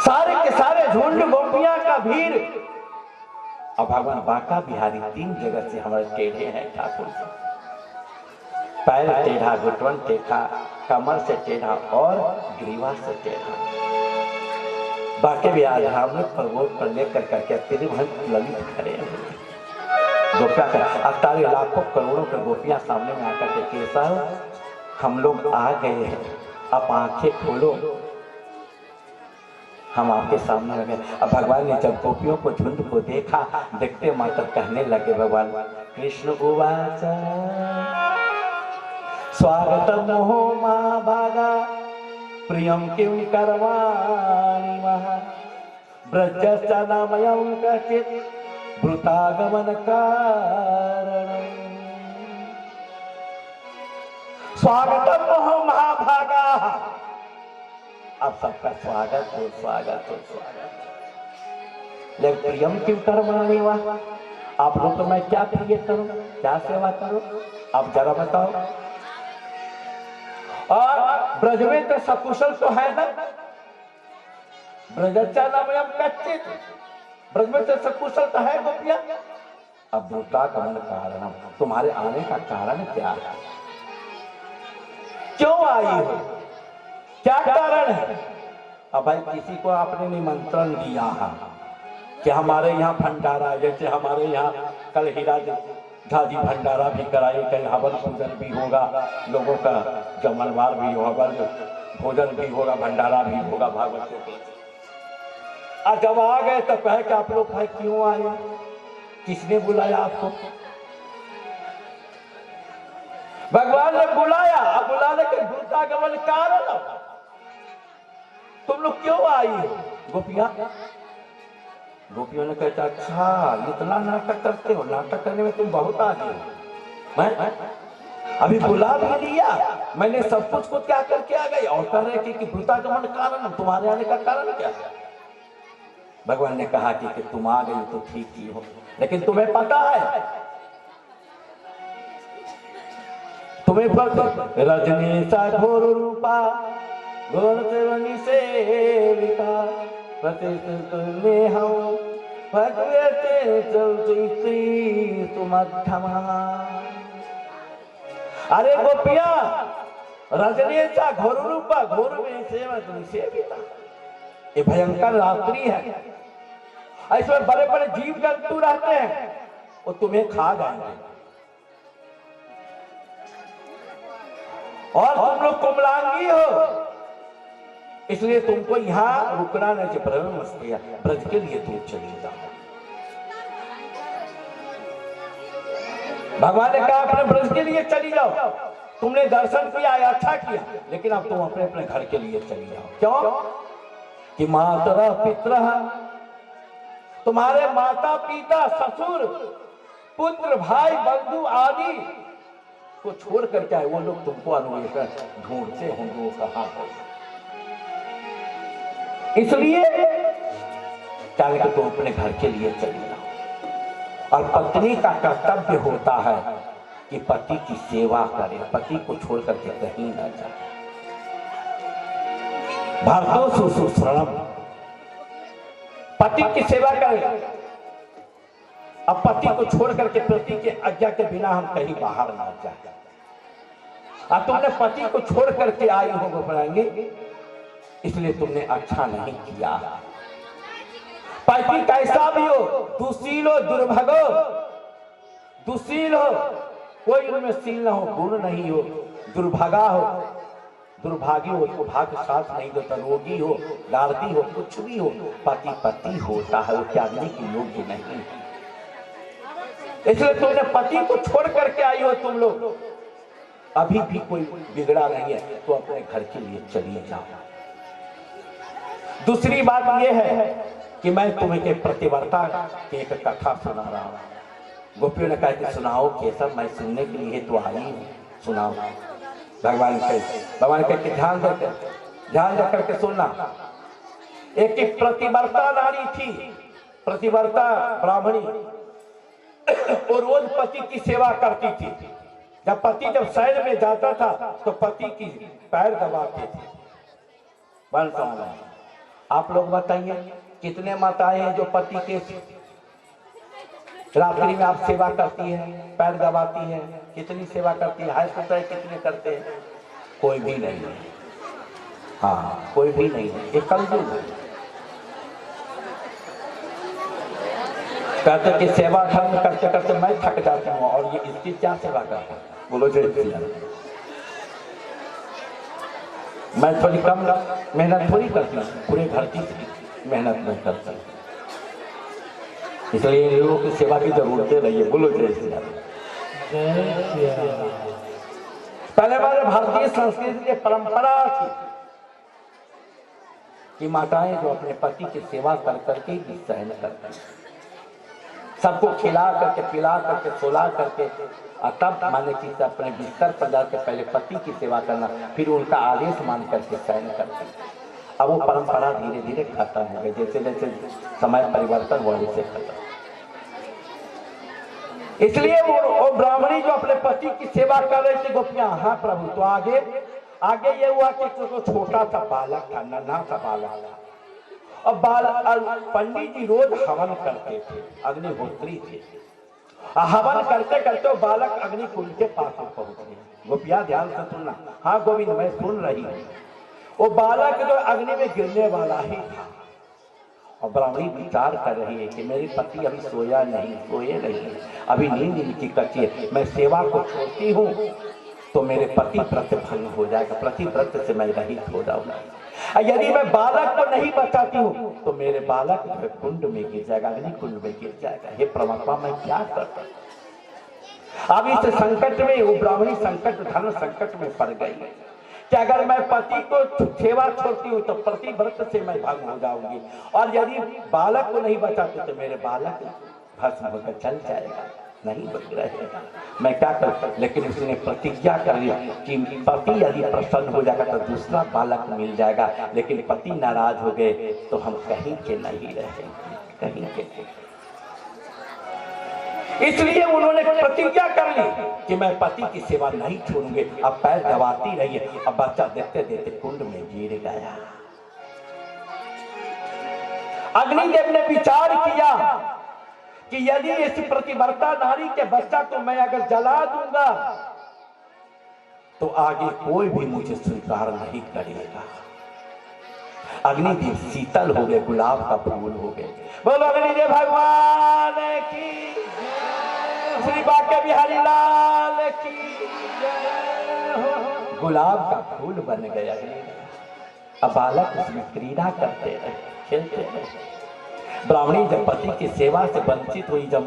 सारे के सारे झुंड गोपियां का भीड़। अब भगवान बांका बिहारी 3 जगह से हमारे टेढ़े हैं ठाकुर जी, पैर टेढ़ा, घुटन टेढ़ा, कमर से टेढ़ा और ग्रीवा से टेढ़ा। बाके बिहार धाम में पर्वत पर लेकर करके तेरे भक्त ललित खड़े हैं। गोपियां का अतारे लाखों करोड़ों के गोपियां सामने में आकर के केशव हम लोग आ गए हैं, आप आंखें खोलो, हम आपके सामने आ गए। अब भगवान ने जब गोपियों को झुंड को देखा, देखते मात्र कहने लगे भगवान कृष्ण उवाच स्वागतम हो महाभागा प्रियम किं करवाणि महा ब्रजश्च नामयं कचित् भृतागमन कारणम्। स्वागतम हो महाभागा, आप सबका स्वागत हो, स्वागत हो, स्वागत। लेकिन प्रियम किं करवाणि महा, आप लोग तो मैं क्या प्रिय करूं, क्या सेवा करूं? अब जरा बताओ, और ब्रज में तो सकुशल तो है ना, ब्रजच्चा नाम हम कच्चे थे, ब्रज में तो सकुशल तो है गोपिया। अब दूता गमन कारण, तुम्हारे आने का कारण क्या है, क्यों आई हो, क्या कारण है। अब भाई किसी को आपने निमंत्रण दिया है कि हमारे यहाँ भंडारा, जैसे हमारे यहाँ कल हीरा झाजी भंडारा भी कराए, कल हवन पूजन भी होगा, लोगों का जमनवार भी होगा, भोजन भी होगा, भंडारा भी होगा भागवत के। और जब आ गए तो कहे कि आप लोग भाई क्यों आए, किसने बुलाया आपको। भगवान ने बुलाया, अब बुलाने के दूतागमन कारण तुम लोग क्यों आई हो गोपियां। गोपियों ने कहता अच्छा इतना नाटक करते हो, नाटक करने में तुम बहुत आगे हो। मैं अभी बुला भी लिया, मैंने सब कुछ को क्या करके आ गई, और कह रहे कि दूतागमन कारण, तुम्हारे आने का कारण क्या है। भगवान ने कहा कि तुम आ गई तो ठीक ही हो, लेकिन तुम्हें पता है, तुम्हें पता रजनीशा घोर रूपा घोर सेवनी सेविका प्रतिष्ठित में हम भगवते चलती सुमध्यमा। अरे गोपिया, रजनीशा घोर रूपा घोर में सेवनी सेविका, ये भयंकर रात्रि है, इसमें बड़े बड़े जीव जंतु रहते हैं, वो तुम्हें खा जाएंगे, और तुम लोग कोमलांगी हो, इसलिए तुमको यहाँ रुकना नहीं चाहिए। ब्रज के लिए तुम चले जाओ। भगवान ने कहा अपने ब्रज के लिए चली जाओ, तुमने दर्शन किया अच्छा किया, लेकिन अब तुम अपने अपने घर के लिए चली जाओ। क्यों कि मातरा पितरा, तुम्हारे माता पिता ससुर पुत्र भाई बंधु आदि को छोड़ करके आए, वो लोग तुमको अन्वेषण ढूंढते होंगे वो कहां पर, इसलिए चाहे कि तुम अपने घर के लिए चले जाओ। और पत्नी का कर्तव्य होता है कि पति की सेवा करे, पति को छोड़ करके कहीं ना जाए। भारतो सुश्रुतम, पति की सेवा करे। अब पति को छोड़ करके पति के आज्ञा के बिना हम कहीं बाहर ना जाए। अब तुमने पति को छोड़ करके आई हो गोपरांगी, इसलिए तुमने अच्छा नहीं किया। पति कैसा भी हो, दुशील हो, दुर्भगो, दुशील हो, कोई उनमें शील ना हो, गुण नहीं हो, दुर्भागा हो, दुर्भागी हो, उसको भाग्य साथ नहीं देता, रोगी हो, लाड़ती हो, कुछ भी हो, पति पति होता है, वो त्यागने के योग्य नहीं। इसलिए तुमने पति को छोड़ करके आई हो तुम लोग, अभी भी कोई बिगड़ा नहीं है तो अपने घर के लिए चली जाओ। दूसरी बात यह है कि मैं तुम्हें के प्रतिवर्ता की एक कथा सुना रहा हूं। गोपियों ने कहा कि सुनाओ केशव, मैं सुनने के लिए तो आई हूं, सुनाओ। भगवान के ध्यान देकर के सुनना। एक प्रतिवर्ता नारी थी, प्रतिवर्ता ब्राह्मणी, वो रोज पति की सेवा करती थी। जब पति शहर में जाता था तो पति की पैर दबाते थे। आप लोग बताइए कितने माताएं हैं जो पति के रात्रि में आप सेवा करती है, पैर दबाती है, कितनी सेवा करती है, हाय सुताई कितने करते हैं? कोई भी नहीं है। हाँ, कोई भी नहीं है। एक कलयुग है। कहते कि सेवा धर्म करते करते मैं थक जाता हूँ और ये इसकी क्या सेवा करता हूँ? बोलो जय श्री राम। मैं थोड़ी कम मेहनत थोड़ी करती हूँ, पूरे घर की मेहनत नहीं करता, इसलिए इन लोगों की सेवा की जरूरत नहीं है। बोलो जय श्री राम। पहले हमारे भारतीय संस्कृति की परंपरा थी कि माताएं जो अपने पति की सेवा कर करके ही सहन करती, सबको खिला करके पिला करके सोला करके, और तब माने कि अपने बिस्तर पर जाकर पहले पति की सेवा करना, फिर उनका आदेश मान करके सहन करते। अब वो परंपरा धीरे धीरे खत्म हो गई, जैसे जैसे समय परिवर्तन हुआ वैसे खत्म। इसलिए वो ब्राह्मणी जो अपने पति की सेवा कर रही थी गोपियां, हाँ प्रभु। तो आगे आगे ये हुआ कि तो छोटा सा बालक था, नन्हा सा बालक था, और पंडित जी रोज हवन करते थे, अग्निहोत्री थे। हवन करते करते वो बालक अग्नि कुंड के पास पहुंच गया। गोपिया ध्यान से सुनना, हाँ गोविंद मैं सुन रही हूँ। वो बालक जो अग्नि में गिरने वाला ही था, और ब्राह्मणी विचार कर रही है कि मेरे पति अभी सोए नहीं, अभी नींद इनकी कच्ची है, मैं सेवा को छोड़ती हूँ तो मेरे पति व्रत भंग हो जाएगा, प्रति व्रत से मैं रहित हो जाऊंगा। यदि मैं बालक को नहीं बचाती हूँ तो मेरे बालक कुंड में गिर जाएगा, अग्नि कुंड में गिर जाएगा। हे परमात्मा मैं क्या करता। अब इस संकट में वो ब्राह्मणी संकट धन संकट में पड़ गई कि अगर मैं पति को सेवा छोड़ती हूँ तो प्रति व्रत से मैं भंग हो जाऊंगी, और यदि बालक को नहीं बचाती तो मेरे बालक भस्म होकर चल जाएगा, नहीं बच रहेगा, मैं क्या कर। लेकिन उसने प्रतिज्ञा कर ली कि पति यदि प्रसन्न हो जाएगा तो दूसरा बालक मिल जाएगा, लेकिन पति नाराज हो गए तो हम कहीं के नहीं रहेंगे, कहीं के। इसलिए उन्होंने प्रतिज्ञा कर ली कि मैं पति की सेवा नहीं छोड़ूंगी। अब पैर दबाती रही है, अब बच्चा देखते देखते कुंड में गिर गया। अग्निदेव ने विचार किया कि यदि इस प्रतिव्रता नारी के बच्चा को मैं अगर जला दूंगा तो आगे कोई भी मुझे स्वीकार नहीं करेगा। अग्निदेव शीतल हो गए, गुलाब का फूल हो गए। बोलो अग्निदेव भगवान की, श्री बांके बिहारी लाल की जय। गुलाब का फूल बन गए अग्निदेव। अब बालक उसमें क्रीड़ा करते रहे, खेलते रहे। ब्राह्मणी जब पति की सेवा से वंचित हुई, जब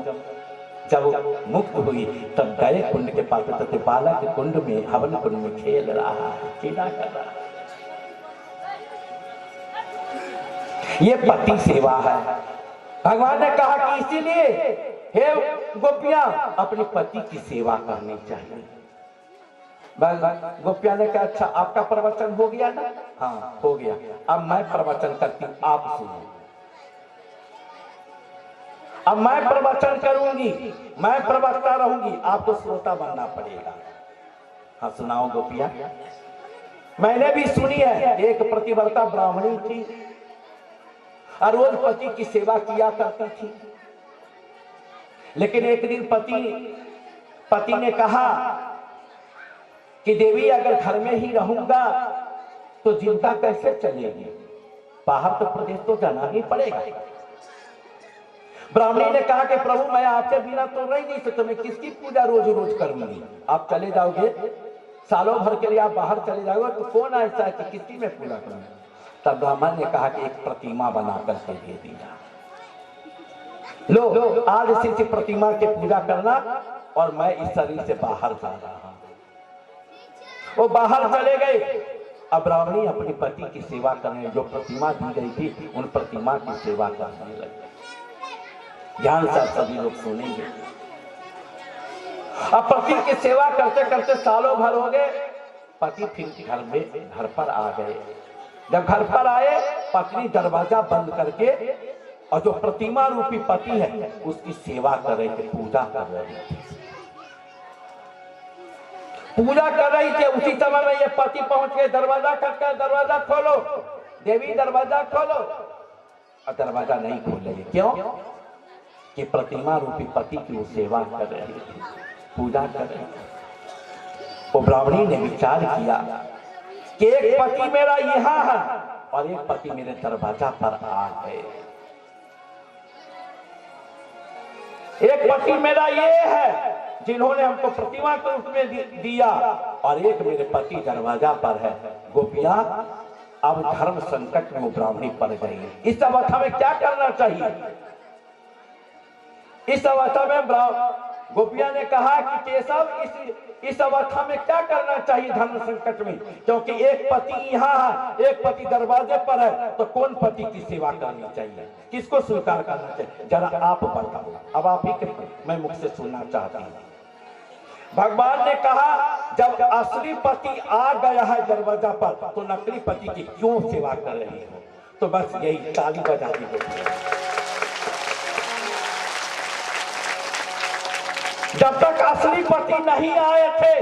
मुक्त हुई, तब गए कुंड के पास, तो बालक कुंड में हवन कुंड में खेल रहा है, क्रीड़ा कर रहा है। ये पति सेवा है। भगवान ने कहा कि इसीलिए हे गोपियां अपने पति की सेवा करनी चाहिए। गोपिया ने कहा अच्छा आपका प्रवचन हो गया ना? हाँ हो गया, अब मैं प्रवचन करती हूँ, आप सुनो। अब मैं प्रवचन करूंगी, मैं प्रवक्ता रहूंगी, आपको श्रोता बनना पड़ेगा। हाँ सुनाओ गोपिया। मैंने भी सुनी है, एक प्रतिव्रता ब्राह्मणी थी और रोज पति की सेवा किया करती थी, लेकिन एक दिन पति ने कहा कि देवी अगर घर में ही रहूंगा तो जिंदा कैसे चलेगी, बाहर तो प्रदेश तो जाना ही पड़ेगा। ब्राह्मणी ने कहा कि प्रभु मैं आपसे बिना तो रह नहीं सकता, मैं किसकी पूजा रोज रोज करूंगी? आप चले जाओगे, सालों भर के लिए आप बाहर चले जाओगे तो कौन ऐसा है कि किसकी मैं पूजा करूंगा? तब ब्राह्मण ने कहा कि एक प्रतिमा बना करके दे दिया, लो आज से इसी प्रतिमा की पूजा करना और मैं इस शरीर से बाहर जा रहा हूं। वो बाहर चले गए। अब ब्राह्मणी अपने पति की सेवा करने, जो प्रतिमा दी गई थी उन प्रतिमा की सेवा करने लगी। ध्यान से सभी लोग सुनेंगे। अब पति की सेवा करते करते सालों भर हो गए। पति फिर घर पर आ गए। जब घर पर आए, पत्नी दरवाजा बंद करके और जो प्रतिमा रूपी पति है उसकी सेवा कर रही थी, पूजा कर रही थी, पूजा कर रही थी। उसी समय में ये पति पहुंच गए, दरवाजा खटखटाया, दरवाजा खोलो देवी, दरवाजा खोलो। और दरवाजा नहीं खोल रही, क्यों? कि प्रतिमा रूपी पति की वो सेवा कर रही थी, पूजा कर रही थी। वो ब्राह्मणी ने विचार किया कि एक पति मेरा यहाँ है और एक पति मेरे दरवाजा पर आ गए। एक पति मेरा ये है जिन्होंने हमको प्रतिमा के रूप में दिया, और एक मेरे पति दरवाजा पर है। गोपियां अब धर्म संकट में वो ब्राह्मणी पड़ गई है। इस अवस्था में क्या करना चाहिए? इस अवस्था में गोपिया ने कहा कि केशव इस अवस्था में क्या करना चाहिए धर्म संकट में? क्योंकि एक पति यहाँ है, एक पति दरवाजे पर है, तो कौन पति की सेवा करनी चाहिए, किसको स्वीकार करना चाहिए? जरा आप बताओ। अब आप ही मैं मुख से सुनना चाहती हूँ। भगवान ने कहा जब असली पति आ गया है दरवाजा पर तो नकली पति की क्यों सेवा कर रही हो? तो बस यही ताली बजा दी गई। जब तक असली पति नहीं आए थे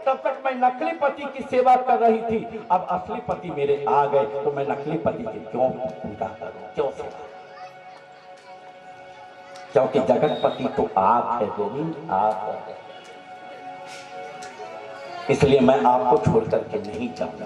तब तक मैं नकली पति की सेवा कर रही थी। अब असली पति मेरे आ गए तो मैं नकली पति की क्यों पूजा करूं, क्यों सेवा? क्योंकि जगतपति तो आप है गोविंद, आप है। इसलिए मैं आपको छोड़ करके नहीं जाऊंगा।